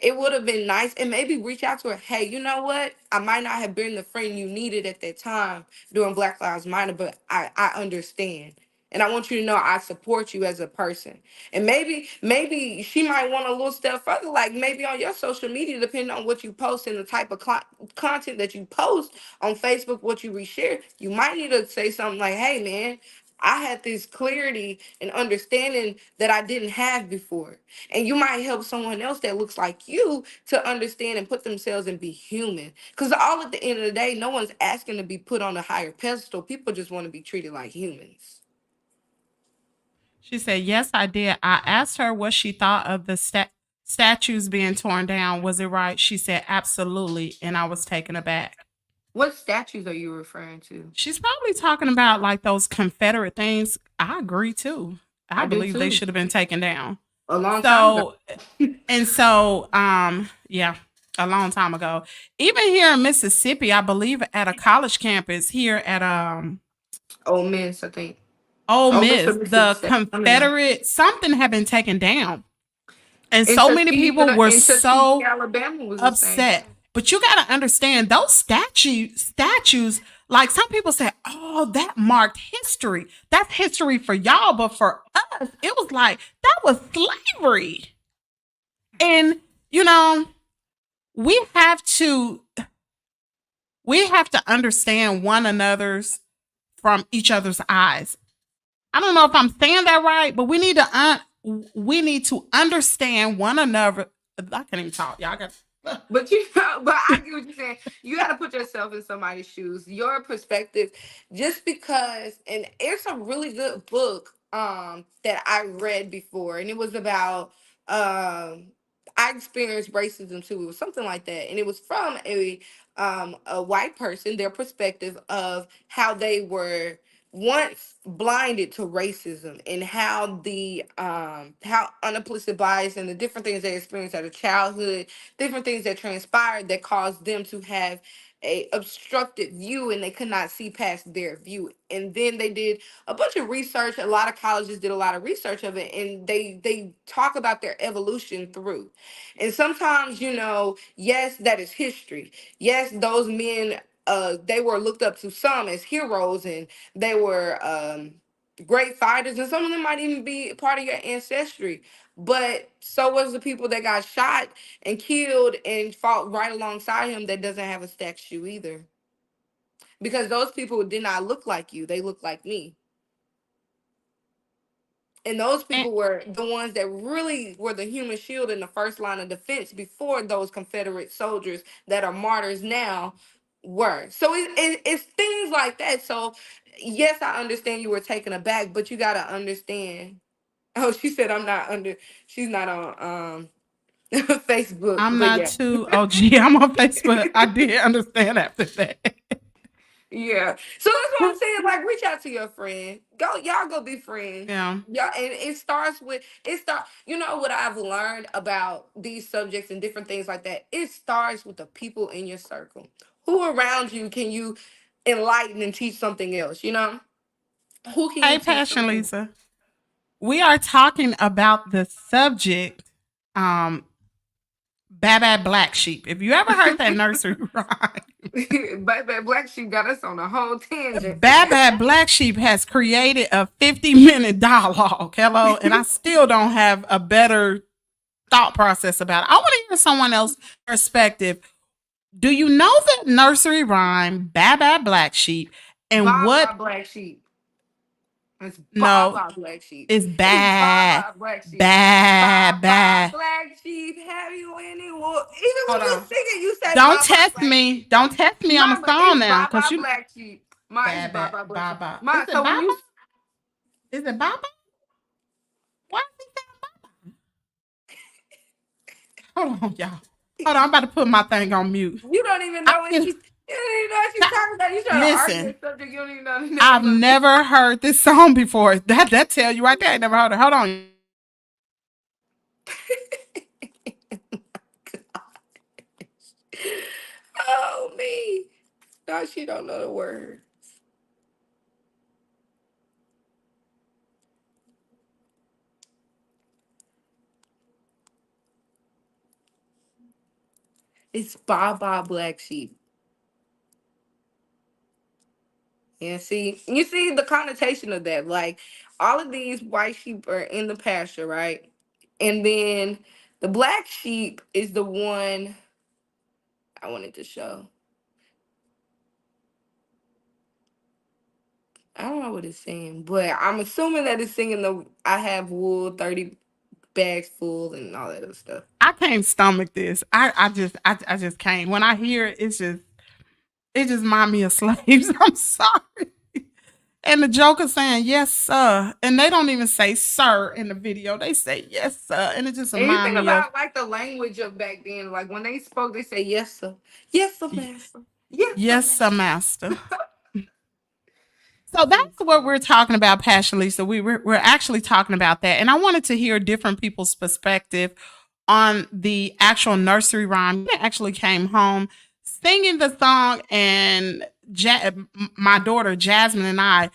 it would have been nice and maybe reach out to her. Hey, you know what? I might not have been the friend you needed at that time during Black Lives Matter, but I understand. And I want you to know I support you as a person. And maybe she might want a little step further, like maybe on your social media, depending on what you post and the type of content that you post on Facebook, what you reshare, you might need to say something like, hey, man, I had this clarity and understanding that I didn't have before. And you might help someone else that looks like you to understand and put themselves and be human. Because all at the end of the day, no one's asking to be put on a higher pedestal. People just want to be treated like humans. She said, "Yes, I did. I asked her what she thought of the statues being torn down. Was it right?" She said, "Absolutely." And I was taken aback. What statues are you referring to? She's probably talking about like those Confederate things. I agree too. I I do believe they too. should have been taken down. A long time ago. So, yeah, a long time ago. Even here in Mississippi, I believe at a college campus here at Ole Miss, I think. Ole Ole Miss or Miss, Mississippi the State. One of them. Confederate something had been taken down. And In so many people Tuskegee, were in Tuskegee, so Alabama was the same upset. thing. But you got to understand those statues, like some people say, oh, that marked history. That's history for y'all. But for us, it was like, that was slavery. And, you know, we have to understand one another's from each other's eyes. I don't know if I'm saying that right, but we need to understand one another. I can't even talk. Y'all got. But I get what you're saying. You got to put yourself in somebody's shoes, your perspective. Just because, and it's a really good book that I read before, and it was about I experienced racism too. It was something like that, and it was from a white person, their perspective of how they were once blinded to racism and how unimplicit bias and the different things they experienced out of childhood, different things that transpired that caused them to have a obstructed view and they could not see past their view. And then they did a bunch of research. A lot of colleges did a lot of research of it, and they talk about their evolution through. And sometimes, yes, that is history. Yes, those men, they were looked up to some as heroes, and they were great fighters, and some of them might even be part of your ancestry. But so was the people that got shot and killed and fought right alongside him that doesn't have a stacked shoe either. Because those people did not look like you, they look like me. And those And people were the ones that really were the human shield in the first line of defense before those Confederate soldiers that are martyrs now were. So it's things like that. So, yes, I understand you were taken aback, but you got to understand. Oh, she said I'm not under, she's not on Facebook. I'm But not yeah. too OG. I'm on Facebook. I did understand after that. Yeah. So that's what I'm saying. Like, reach out to your friend. Y'all go be friends. Yeah. Yeah, and it starts with you know what I've learned about these subjects and different things like that? It starts with the people in your circle. Who around you can you enlighten and teach something else, you know? Who can you Hey, teach Passion something? Lisa. We are talking about the subject, um, Bad Bad Black Sheep. If you ever heard that nursery rhyme, Baby Black Sheep got us on a whole tangent. Bad Bad Black Sheep has created a 50-minute dialogue. Hello, and I still don't have a better thought process about it. I want to hear someone else's perspective. Do you know the nursery rhyme Bad Bad Black Sheep and Bye what? bye Black Sheep. It's bye No, bye Black Sheep. it's It's bye bad, bye Black Sheep. Bye bad, bye bad. Black Sheep. Have you any wool? Even Hold when you on. sing it, you say Don't bye bye test Black me. Sheep. Don't test me on the Mama, phone it's now, bye cause bye you Black Sheep. Ma, it's bad, bye bad, bye Black Sheep. baba. Ma, Is it so when baba? you Is it baba? Why is it baba? Hold on, y'all. Hold on, I'm about to put my thing on mute. you don't even I know what can, she's you don't even know what she's talking about. You trying to argue listen. a subject you don't even know the I've name of it. never heard this song before. That tell you right there. I never heard it. Hold on. Oh me. No, she don't know the word. It's bye bye Black Sheep. Yeah, see, you see the connotation of that. Like, all of these white sheep are in the pasture, right? And then the black sheep is the one I wanted to show. I don't know what it's saying, but I'm assuming that it's singing the I have wool, 30 bags full, and all that other stuff. I can't stomach this. I just can't. When I hear it, it just remind me of slaves. I'm sorry. And the Joker saying yes, sir, and they don't even say sir in the video. They say yes, sir, and it just And you remind think me of about like the language of back then, like when they spoke, they say yes, sir. Yes, sir, master. Yes, sir, yes, sir, master. master. So that's what we're talking about, Passion Lisa. We're actually talking about that, and I wanted to hear different people's perspective on the actual nursery rhyme. I actually came home singing the song, and my daughter Jasmine and I,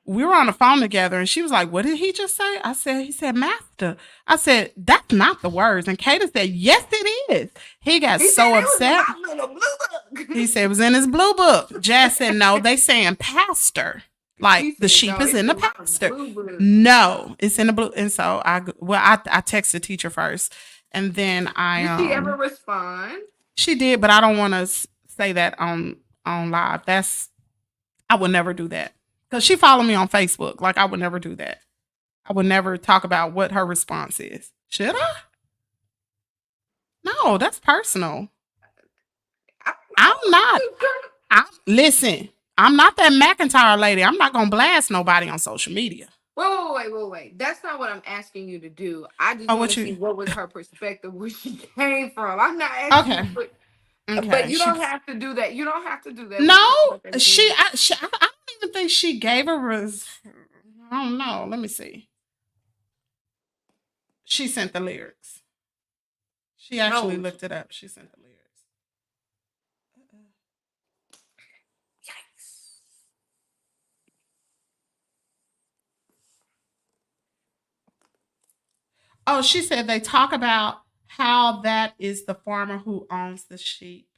we were on the phone together, and she was like, "What did he just say?" I said, "He said master." I said, "That's not the words." And Caidens said, "Yes, it is." He got He said so it was in upset. my little blue book. He said it was in his blue book. Jazz said, "No, they saying pastor. Like He the said, sheep no, is it's in the in my pastor." blue book. No, it's in the blue. And so I texted the teacher first, and then I Did she ever respond? she did, but I don't want to say that on live. I would never do that because she followed me on Facebook. Like I would never do that. I would never talk about what her response is. Should I? No, that's personal. I I'm don't not. know. Listen. I'm not that McIntyre lady. I'm not gonna blast nobody on social media. Wait. That's not what I'm asking you to do. I just Oh, want to what see you? what was her perspective, where she came from. I'm not asking you Okay, to put, but okay. you don't have to do that. You don't have to do that. We No, talk about that again. I don't even think she gave a I don't know. Let me see. She sent the lyrics. She actually No. looked it up. She sent the lyrics. Yikes. Oh, she said they talk about how that is the farmer who owns the sheep.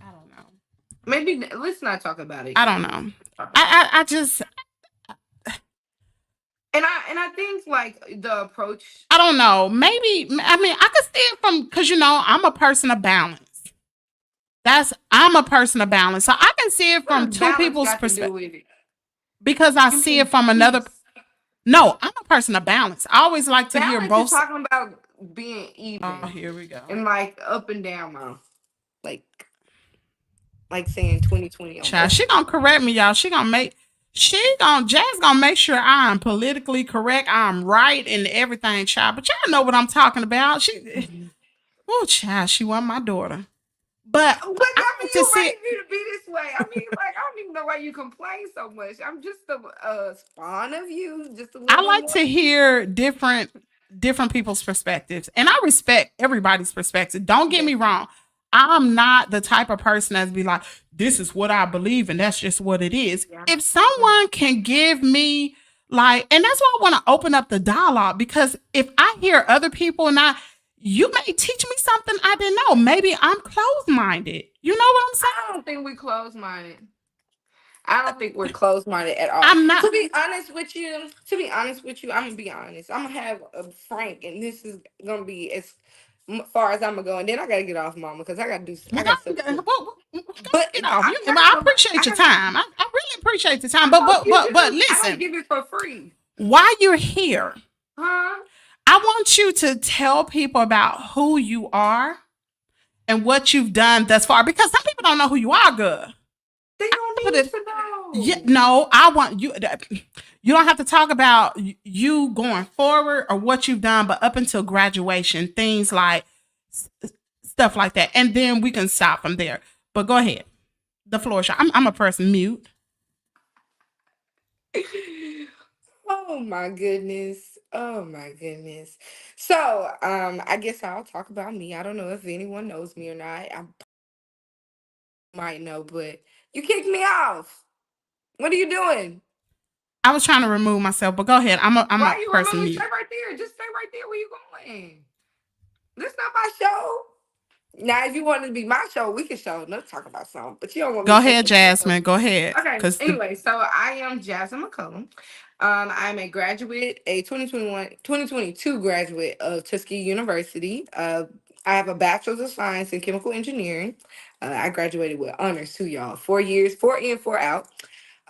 I don't know. Maybe let's not talk about it I yet. don't know. Talk about it. I just And I think like the approach. I don't know. Maybe I mean I could see it from because I'm a person of balance. I'm a person of balance, so I can see it What from does two balance people's got to do perspective with it? because I You see it mean from another. peace? No, I'm a person of balance. I always like to hear Balance is both. talking about being Oh, even here we go. and like up and down, mom. Like saying 2020 on Child, both. she gonna correct me, y'all. Jazz gonna make sure I'm politically correct. I'm right in everything, child. But y'all know what I'm talking about. Oh, child, she wasn't my daughter. But But I mean, like to you see. raised me to be this way? I mean, like, I don't even know why you complain so much. I'm just a spawn of you, just a little I bit like more. to hear different people's perspectives, and I respect everybody's perspective. Don't get Yes. me wrong. I'm not the type of person that's be like, this is what I believe, and that's just what it is. Yeah. If someone can give me like, and that's why I want to open up the dialogue, because if I hear other people and you may teach me something I didn't know. Maybe I'm closed minded. You know what I'm saying? I don't think we close minded. I don't think we're closed minded at all. I'm not. To be honest with you, I'm gonna be honest. I'm gonna have a frank, and this is gonna be as far as I'm gonna go, and then I gotta get off, Mama, because I gotta do. I got stuff to do. But Get off. I I gotta go. appreciate I your gotta. time. I really appreciate the time. I hope you But do. I don't listen, give it for free, while you're here, huh? I want you to tell people about who you are and what you've done thus far, because some people don't know who you are, good. They don't Put need it. to know. Yeah, no, I want you. You don't have to talk about you going forward or what you've done, but up until graduation, things like stuff like that, and then we can stop from there. But go ahead. The floor is yours. I'm a person mute. Oh my goodness. Oh my goodness. So, I guess I'll talk about me. I don't know if anyone knows me or not. I might know, but you kicked me off. What are you doing? I was trying to remove myself, but go ahead. I'm Why a are you person removing? Stay mute. right there. Just stay right there. Where you going? This not my show. Now, if you want it to be my show, we can show. Let's talk about something. But you don't want me Go to say ahead, something. Jasmine. Go ahead, Okay. because the Anyway, so I am Jasmine McCullum. I'm a graduate, a 2022 graduate of Tuskegee University. I have a bachelor's of science in chemical engineering. I graduated with honors too, y'all. 4 years, 4 in, 4 out.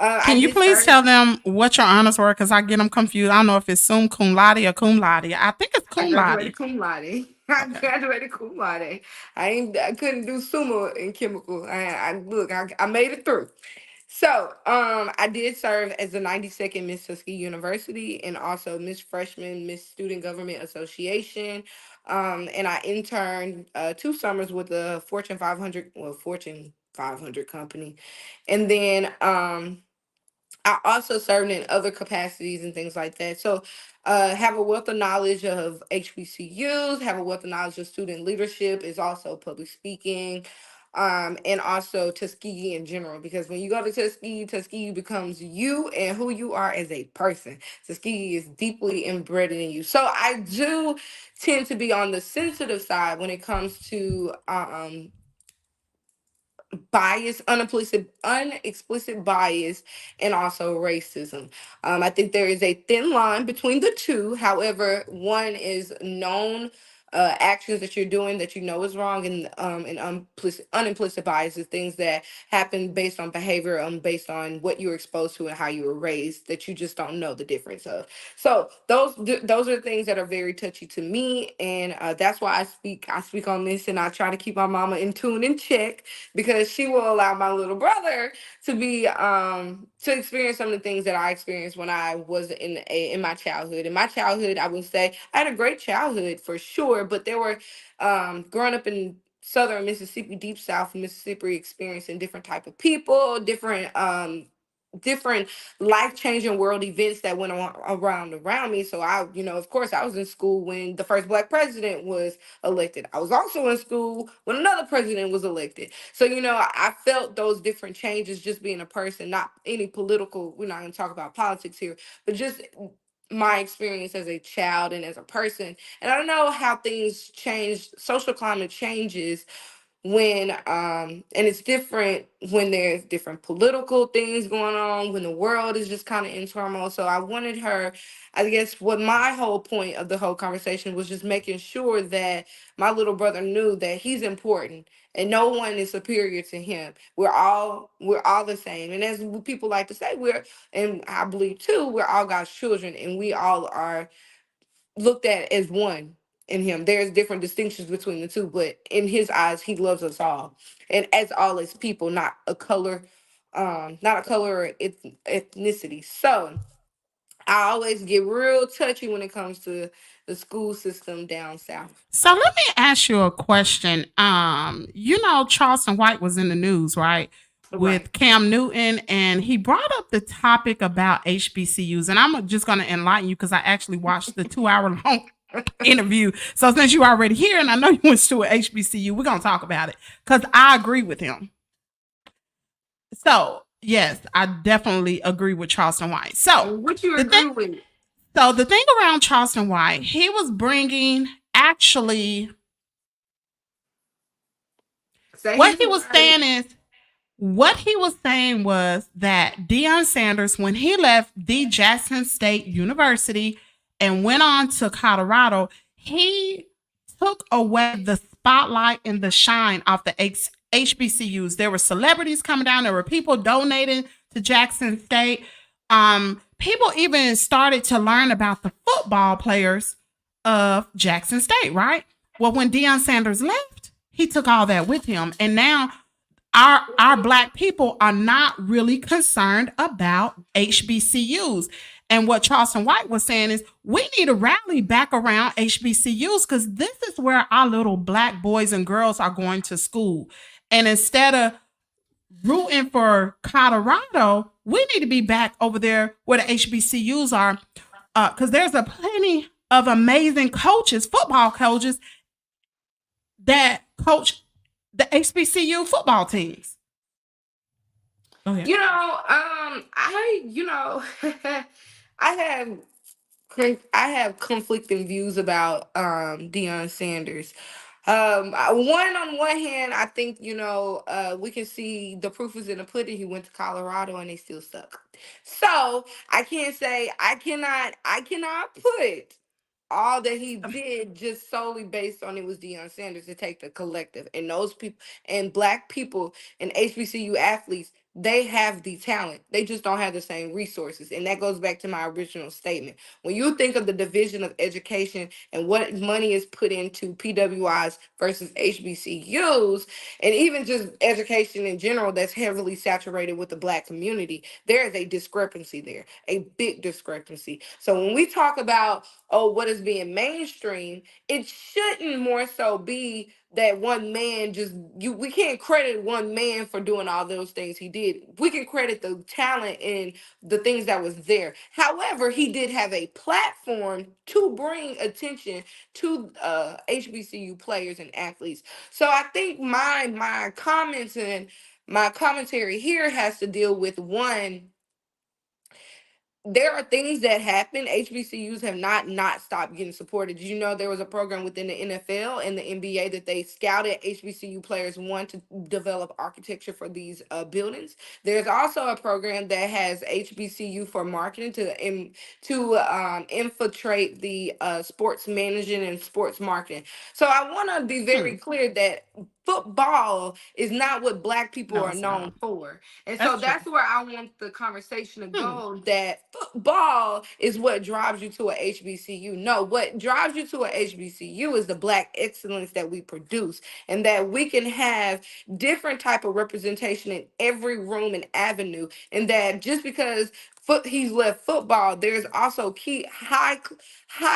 I can you did please serve. tell them what your honors were? Because I get them confused. I don't know if it's sum cum laude or cum laude. I think it's I cum laude. graduated cum laude. I Okay. graduated cum laude. I couldn't do summa in chemical. I made it through. So, I did serve as the 92nd Miss Tuskegee University and also Miss Freshman, Miss Student Government Association. And I interned 2 summers with the Fortune 500 company. And then I also served in other capacities and things like that. So, have a wealth of knowledge of HBCUs, have a wealth of knowledge of student leadership, is also public speaking, and also Tuskegee in general. Because when you go to Tuskegee, Tuskegee becomes you and who you are as a person. Tuskegee is deeply embedded in you. So I do tend to be on the sensitive side when it comes to bias, unexplicit bias, and also racism. I think there is a thin line between the two. However, one is known actions that you're doing that you know is wrong, and unimplicit bias is things that happen based on behavior, based on what you were exposed to and how you were raised that you just don't know the difference of. So those are things that are very touchy to me, and that's why I speak on this, and I try to keep my mama in tune and check because she will allow my little brother to be to experience some of the things that I experienced when I was in my childhood. In my childhood, I would say I had a great childhood for sure, but there were growing up in southern Mississippi, deep south Mississippi, experiencing different type of people, different life-changing world events that went on around me. So of course, I was in school when the first black president was elected. I was also in school when another president was elected. So, I felt those different changes just being a person, not any political, we're not going to talk about politics here, but just my experience as a child and as a person. And I don't know how things change, social climate changes when and it's different when there's different political things going on, when the world is just kind of in turmoil. So I wanted her, I guess what my whole point of the whole conversation was, just making sure that my little brother knew that he's important and no one is superior to him. We're all the same, and as people like to say, and I believe too, we're all God's children, and we all are looked at as one in him. There's different distinctions between the two, but in his eyes, he loves us all, and as all as people, not a color or ethnicity. So I always get real touchy when it comes to the school system down south. So let me ask you a question. Charleston White was in the news, right? Right. With Cam Newton, and he brought up the topic about HBCUs. And I'm just going to enlighten you because I actually watched the 2 hour long interview. So since you already here and I know you went to an HBCU, we're going to talk about it because I agree with him. So, yes, I definitely agree with Charleston White. So, What you the agree thing with? so the thing around Charleston White, he was bringing actually Say what his he was word. saying is what he was saying was that Deion Sanders, when he left the Jackson State University and went on to Colorado, he took away the spotlight and the shine off the HBCUs. There were celebrities coming down. There were people donating to Jackson State. People even started to learn about the football players of Jackson State, right? Well, when Deion Sanders left, he took all that with him. And now our black people are not really concerned about HBCUs. And what Charleston White was saying is we need to rally back around HBCUs because this is where our little black boys and girls are going to school. And instead of rooting for Colorado, we need to be back over there where the HBCUs are because there's a plenty of amazing coaches, football coaches that coach the HBCU football teams. Go ahead. I have I have conflicting views about Deion Sanders. On one hand, I think we can see the proof is in the pudding. He went to Colorado and they still suck. So I can't say I cannot put all that he did just solely based on it was Deion Sanders to take the collective and those people and black people and HBCU athletes. They have the talent. They just don't have the same resources. And that goes back to my original statement. When you think of the division of education and what money is put into PWIs versus HBCUs, and even just education in general that's heavily saturated with the black community, there is a discrepancy there, a big discrepancy. So when we talk about, oh, what is being mainstream, it shouldn't more so be that one man just we can't credit one man for doing all those things he did. We can credit the talent and the things that was there. However, he did have a platform to bring attention to HBCU players and athletes. So I think my comments and my commentary here has to deal with one, there are things that happen. HBCUs have not stopped getting supported. Did you know there was a program within the NFL and the NBA that they scouted HBCU players, one, to develop architecture for these buildings. There's also a program that has HBCU for marketing to infiltrate the sports management and sports marketing. So I want to be very clear that football is not what black people No, are it's known not. for. And so That's true. that's where I want the conversation to Hmm. go, that football is what drives you to a HBCU. No, what drives you to a HBCU is the black excellence that we produce, and that we can have different type of representation in every room and avenue. And that just because he's left football, there's also key high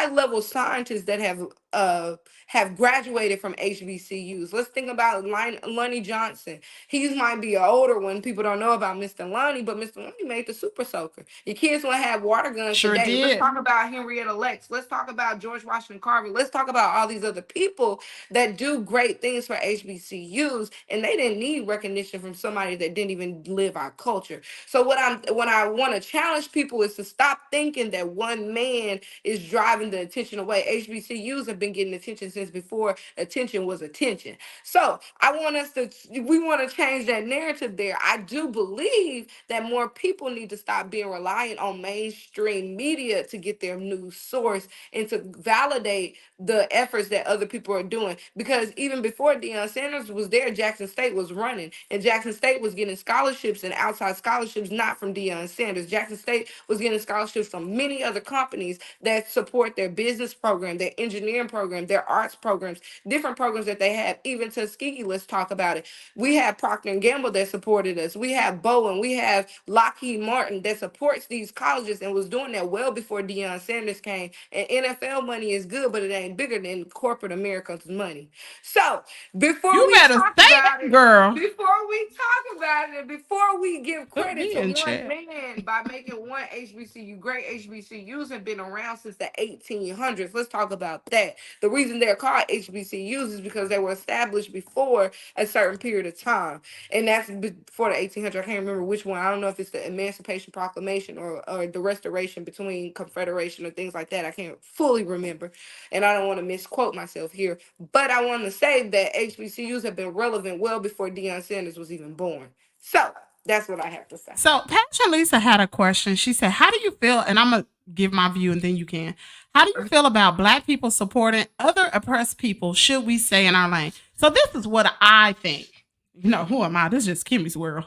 level scientists that have graduated from HBCUs. Let's think about Lonnie Johnson. He might be an older one. People don't know about Mr. Lonnie, but Mr. Lonnie made the Super Soaker. Your kids want to have water guns Sure today. Let's did. talk about Henrietta Lex. Let's talk about George Washington Carver. Let's talk about all these other people that do great things for HBCUs, and they didn't need recognition from somebody that didn't even live our culture. So what I want to challenge people is to stop thinking that one man is driving the attention away. HBCUs have been getting attention since before attention was attention. So we want to change that narrative there. I do believe that more people need to stop being reliant on mainstream media to get their news source and to validate the efforts that other people are doing. Because even before Deion Sanders was there, Jackson State was running, and Jackson State was getting scholarships and outside scholarships, not from Deion Sanders. Jackson State was getting scholarships from many other companies that support their business program, their engineering program, their arts programs, different programs that they have. Even Tuskegee, let's talk about it. We have Procter and Gamble that supported us. We have Bowen. We have Lockheed Martin that supports these colleges and was doing that well before Deion Sanders came. And NFL money is good, but it ain't bigger than corporate America's money. So before You we better talk say about that, it, girl. before we talk about it, before we give Put credit me to in one check. man by making one HBCU great, HBCUs have been around since the 1800s. Let's talk about that. The reason they're called HBCUs is because they were established before a certain period of time, and that's before the 1800s. I can't remember which one. I don't know if it's the Emancipation Proclamation or the Restoration between Confederation or things like that. I can't fully remember, and I don't want to misquote myself here, but I want to say that HBCUs have been relevant well before Deion Sanders was even born. So that's what I have to say. So Passion Lisa had a question. She said, "How do you feel?" And I'm gonna give my view, and then you can. How do you feel about Black people supporting other oppressed people? Should we stay in our lane? So this is what I think. You know, who am I? This is just Kimmie's World.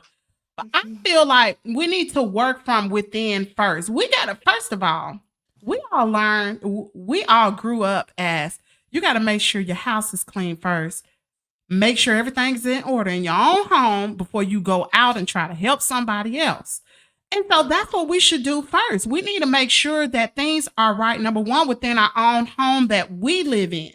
But I feel like we need to work from within first. We gotta, first of all, we all grew up as you got to make sure your house is clean first. Make sure everything's in order in your own home before you go out and try to help somebody else. And so that's what we should do first. We need to make sure that things are right, number one, within our own home that we live in.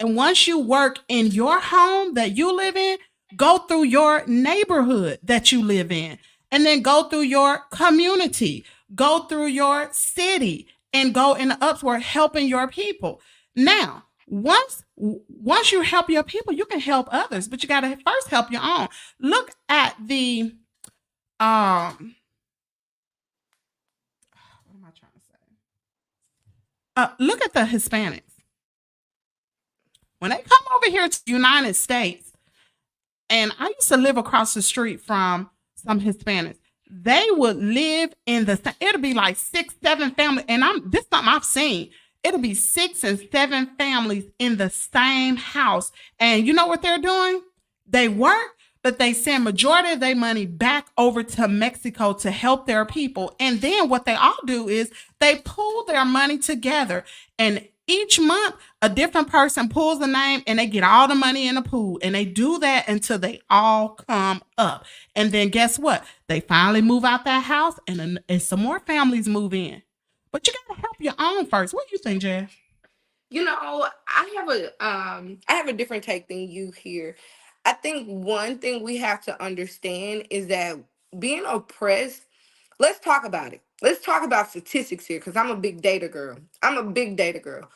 And once you work in your home that you live in, go through your neighborhood that you live in, and then go through your community, go through your city, and go in the upward helping your people. Now, once you help your people, you can help others, but you got to first help your own. Look at the what am I trying to say? Look at the Hispanics. When they come over here to the United States, and I used to live across the street from some Hispanics. They would live in it'll be like 6, 7 families. And this is something I've seen. It'll be 6 and 7 families in the same house. And you know what they're doing? They work, but they send majority of their money back over to Mexico to help their people. And then what they all do is they pool their money together. And each month, a different person pulls a name and they get all the money in the pool. And they do that until they all come up. And then guess what? They finally move out that house and some more families move in. But you got to help your own first. What do you think, Jazz? You know, I have a different take than you here. I think one thing we have to understand is that being oppressed, let's talk about it. Let's talk about statistics here because I'm a big data girl. I'm a big data girl.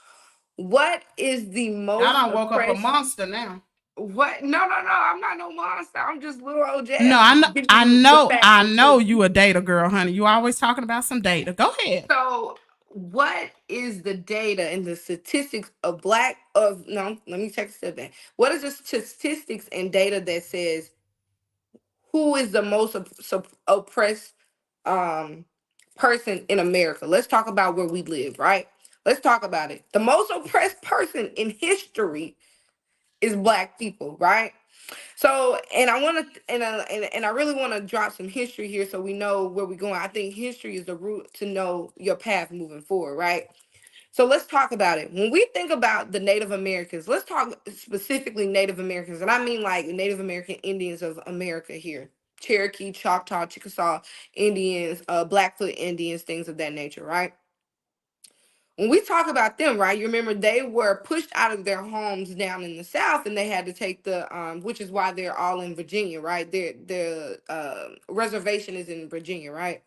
What is the I most done woke up a oppressed? monster now. What? No, no, no. I'm not no monster. I'm just little old No, Jazz. Giving you the facts I and know truth. you a data girl, honey. You always talking about some data. Go ahead. So, what is the data and the statistics of black of no? Let me take a step back. What is the statistics and data that says who is the most oppressed um person in America? Let's talk about where we live, right? Let's talk about it. The most oppressed person in history is black people, right? So, and I want to, and I really want to drop some history here so we know where we're going. I think history is the root to know your path moving forward, right? So let's talk about it. When we think about the Native Americans, let's talk specifically Native Americans, and I mean like Native American Indians of America here. Cherokee, Choctaw, Chickasaw Indians, Blackfoot Indians, things of that nature, right? When we talk about them, right, you remember they were pushed out of their homes down in the South, and they had to take which is why they're all in Virginia, right? The reservation is in Virginia, right?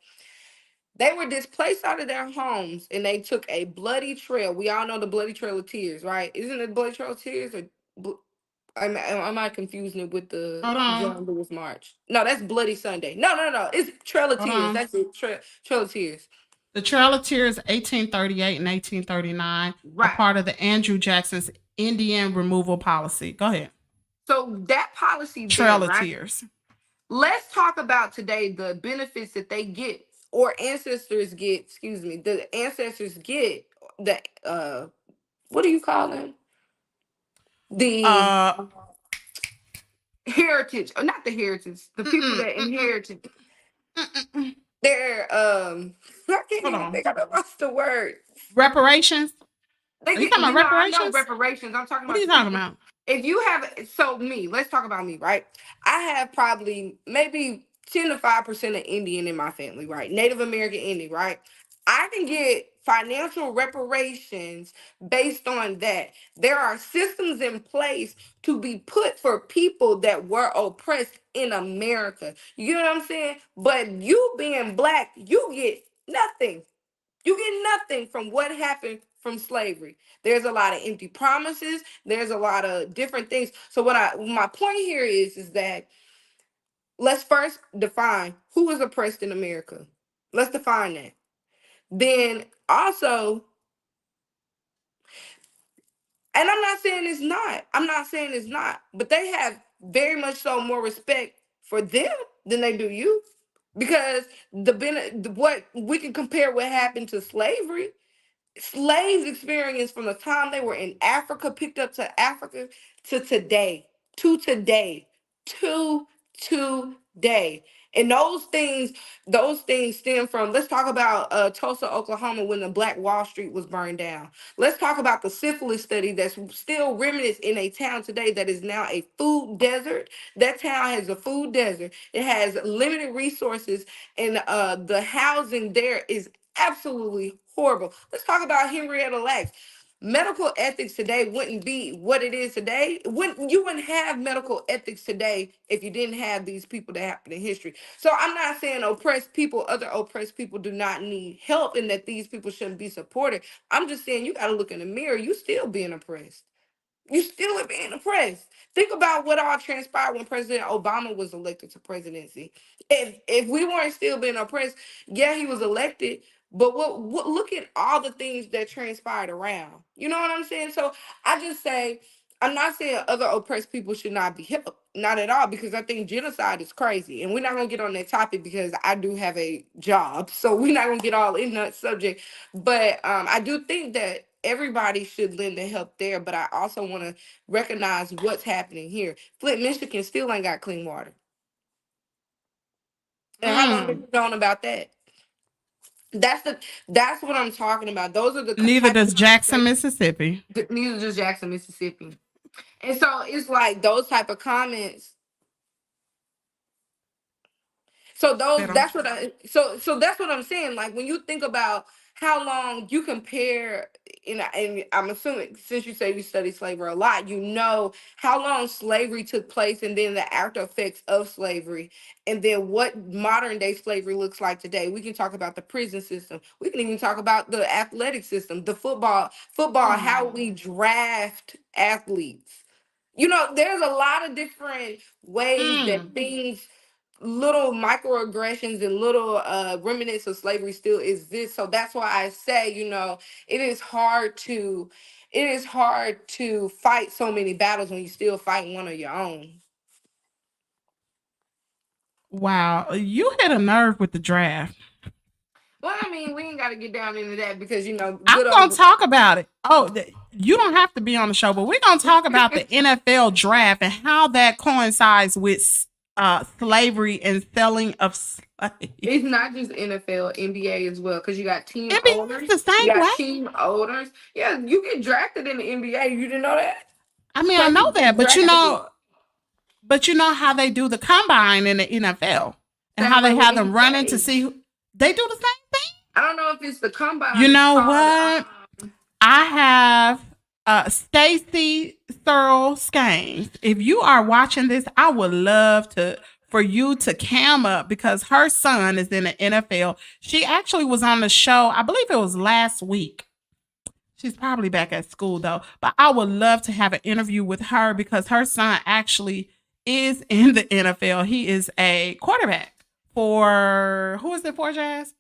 They were displaced out of their homes, and they took a bloody trail. We all know the bloody Trail of Tears, right? Isn't it bloody Trail of Tears or? Am I confusing it with the Hold on. John Lewis March? No, that's Bloody Sunday. No, no, no. It's Trail of Hold Tears. on. That's it. Trail of Tears. The Trail of Tears, 1838 and 1839, a Right. part of the Andrew Jackson's Indian removal policy. Go ahead. So that policy Trail there, of right? Tears. Let's talk about today the benefits that they get or ancestors get, excuse me, the ancestors get the what do you call them? The Uh, heritage, or not the heritage, the people that inherited. They're I can't Hold even on. think I lost the word. Reparations? They Are you get, talking about I know reparations? reparations. I'm talking What are about you the talking people. about? If you have, so me, let's talk about me, right? I have probably maybe 10 to 5% of Indian in my family, right? Native American Indian, right? I can get financial reparations based on that. There are systems in place to be put for people that were oppressed in America. You know what I'm saying? But you being black, you get nothing. You get nothing from what happened from slavery. There's a lot of empty promises. There's a lot of different things. So my point here is that let's first define who is oppressed in America. Let's define that. Then also, and I'm not saying it's not. I'm not saying it's not, but they have very much so more respect for them than they do you. Because what we can compare what happened to slavery. Slaves experience from the time they were in Africa, picked up to Africa, to today, to today, to today. And those things stem from, let's talk about Tulsa, Oklahoma, when the Black Wall Street was burned down. Let's talk about the syphilis study that's still remnants in a town today that is now a food desert. That town has a food desert. It has limited resources, and the housing there is absolutely horrible. Let's talk about Henrietta Lacks. Medical ethics today wouldn't be what it is today. You wouldn't have medical ethics today if you didn't have these people that happened in history. So I'm not saying oppressed people, other oppressed people do not need help and that these people shouldn't be supported. I'm just saying you got to look in the mirror. You still being oppressed. You still are being oppressed. Think about what all transpired when President Obama was elected to presidency. If we weren't still being oppressed, yeah, he was elected, but what look at all the things that transpired around. You know what I'm saying? So I just say I'm not saying other oppressed people should not be helped. Not at all, because I think genocide is crazy. And we're not gonna get on that topic because I do have a job. So we're not gonna get all in that subject. But I do think that everybody should lend a help there. But I also want to recognize what's happening here. Flint, Michigan still ain't got clean water. And how long have Mm. you known about that? That's the that's what I'm talking about. Those are the Neither type does of Jackson, conversations. Mississippi. Neither does Jackson, Mississippi. And so it's like those type of comments. So They those don't. that's what I so that's what I'm saying. Like when you think about how long you compare, and I'm assuming since you say you study slavery a lot, you know how long slavery took place and then the after effects of slavery, and then what modern day slavery looks like today. We can talk about the prison system. We can even talk about the athletic system, the football, how Mm. we draft athletes. You know, there's a lot of different ways that Mm. things, little microaggressions and little remnants of slavery still exist. So that's why I say, it is hard to fight so many battles when you still fight one of your own. Wow. You hit a nerve with the draft. Well, I mean, we ain't got to get down into that because I'm good going to old. talk about it. Oh, you don't have to be on the show, but we're going to talk about the NFL draft and how that coincides with slavery and selling of slaves. It's not just NFL, NBA as well, because you got team NBA is owners. the You same got way. team owners. Yeah, you get drafted in the NBA. You didn't know that? I mean, I Some know people that, get drafted. but you know how they do the combine in the NFL and how Same way they with have them running to NBA. see who they do the same thing. I don't know if it's the You combine. It's know called. what? I have Stacy Thurl Skanks. If you are watching this, I would love for you to cam up because her son is in the NFL. She actually was on the show, I believe it was last week. She's probably back at school though, but I would love to have an interview with her because her son actually is in the NFL. He is a quarterback for who is it for, Jazz?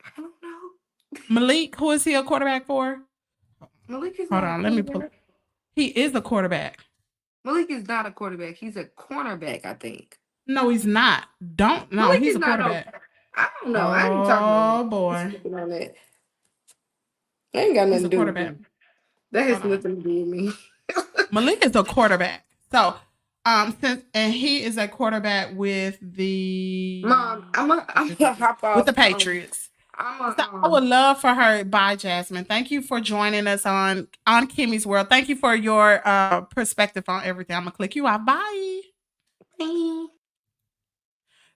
I don't know. Malik, who is he a quarterback for? Malik is Hold not a on, let me pull. quarterback. He is a quarterback. Malik is not a quarterback. He's a cornerback, I think. No, he's not. Don't no, Malik he's is a not no. quarterback. I don't know. I ain't talking on that. Oh I'm boy, speaking on that. That ain't got he's nothing a to do with quarterback. me. That has Hold on, nothing to do with me. Malik is a quarterback. So, And he is a quarterback with the Mom, I'm gonna hop with off. the Patriots. I'm So I would love for her. Bye, Jasmine. Thank you for joining us on Kimmy's World. Thank you for your perspective on everything. I'm gonna click you out. Bye. Bye.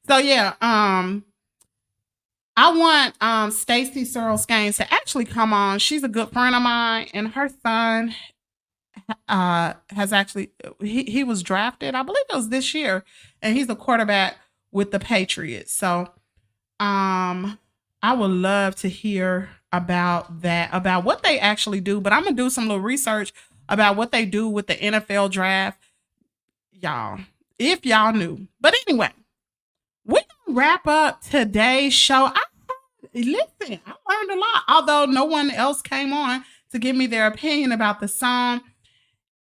So yeah, I want Stacey Searle Skanes to actually come on. She's a good friend of mine, and her son has actually he was drafted, I believe it was this year, and he's a quarterback with the Patriots. So I would love to hear about that, about what they actually do. But I'm gonna do some little research about what they do with the NFL draft, y'all, if y'all knew. But anyway, we're gonna wrap up today's show. Listen, I learned a lot, although no one else came on to give me their opinion about the song.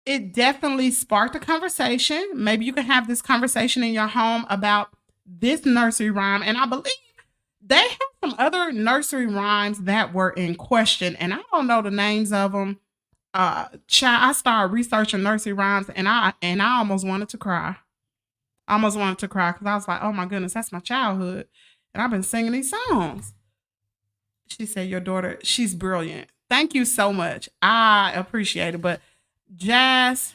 It definitely sparked a conversation. Maybe you can have this conversation in your home about this nursery rhyme. And I believe they have some other nursery rhymes that were in question, and I don't know the names of them. I started researching nursery rhymes, and I almost wanted to cry. I almost wanted to cry because I was like, oh my goodness, that's my childhood, and I've been singing these songs. She said, your daughter, she's brilliant. Thank you so much. I appreciate it. But Jazz,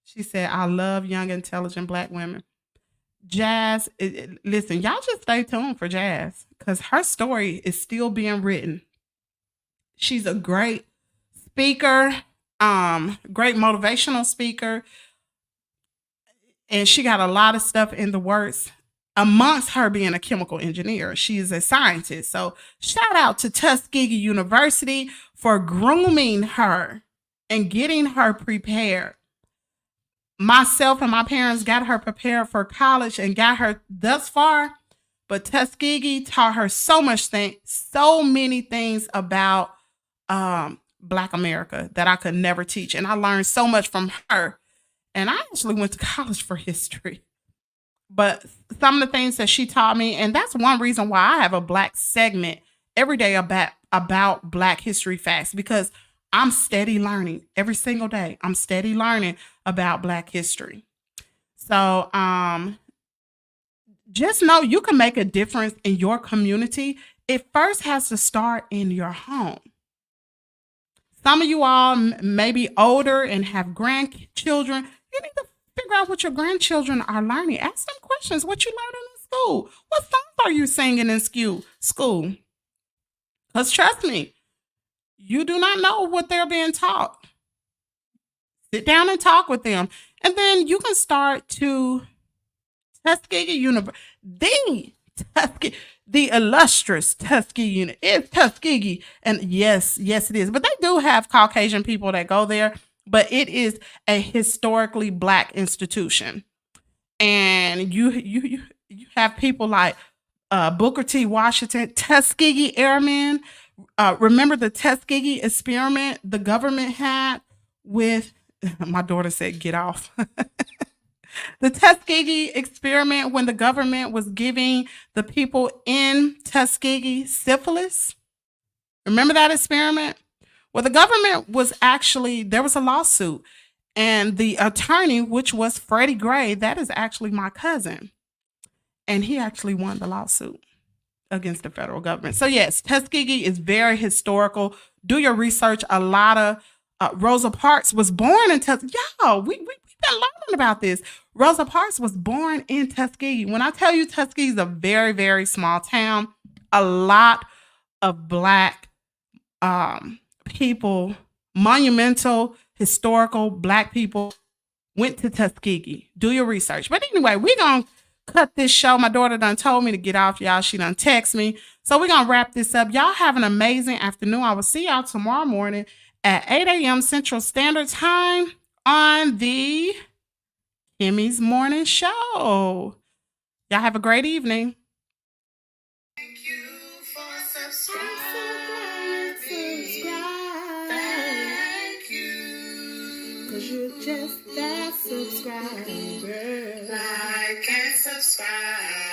she said, I love young, intelligent Black women. Jazz, listen, y'all just stay tuned for Jazz because her story is still being written. She's a great speaker, great motivational speaker, and she got a lot of stuff in the works. Amongst her being a chemical engineer, she is a scientist. So shout out to Tuskegee University for grooming her and getting her prepared. Myself and my parents got her prepared for college and got her thus far, but Tuskegee taught her so many things about Black America that I could never teach. And I learned so much from her. And I actually went to college for history. But some of the things that she taught me, and that's one reason why I have a Black segment every day about Black history facts, because I'm steady learning every single day. I'm steady learning about Black history. So just know you can make a difference in your community. It first has to start in your home. Some of you all may be older and have grandchildren. You need to figure out what your grandchildren are learning. Ask them questions. What you learning in school? What songs are you singing in school? Because trust me, you do not know what they're being taught. Sit down and talk with them. And then you can start to Tuskegee University, the illustrious Tuskegee unit. It's Tuskegee. And yes, it is. But they do have Caucasian people that go there. But it is a historically Black institution. And you have people like Booker T. Washington, Tuskegee Airmen. Remember the Tuskegee experiment the government had with, my daughter said, get off. The Tuskegee experiment when the government was giving the people in Tuskegee syphilis. Remember that experiment? Well, the government was actually, there was a lawsuit, and the attorney, which was Freddie Gray, that is actually my cousin, and he actually won the lawsuit against the federal government. So yes, Tuskegee is very historical. Do your research. A lot of Rosa Parks was born in Tuskegee. Y'all, we've been learning about this. Rosa Parks was born in Tuskegee. When I tell you Tuskegee is a very, very small town, a lot of Black people, monumental, historical Black people went to Tuskegee. Do your research. But anyway, we're going to cut this show. My daughter done told me to get off, y'all. She done text me. So we're going to wrap this up. Y'all have an amazing afternoon. I will see y'all tomorrow morning at 8 a.m. Central Standard Time on the Kimmy's Morning Show. Y'all have a great evening. Thank you for subscribing. Thank you. Because you're just that subscriber. Like and subscribe.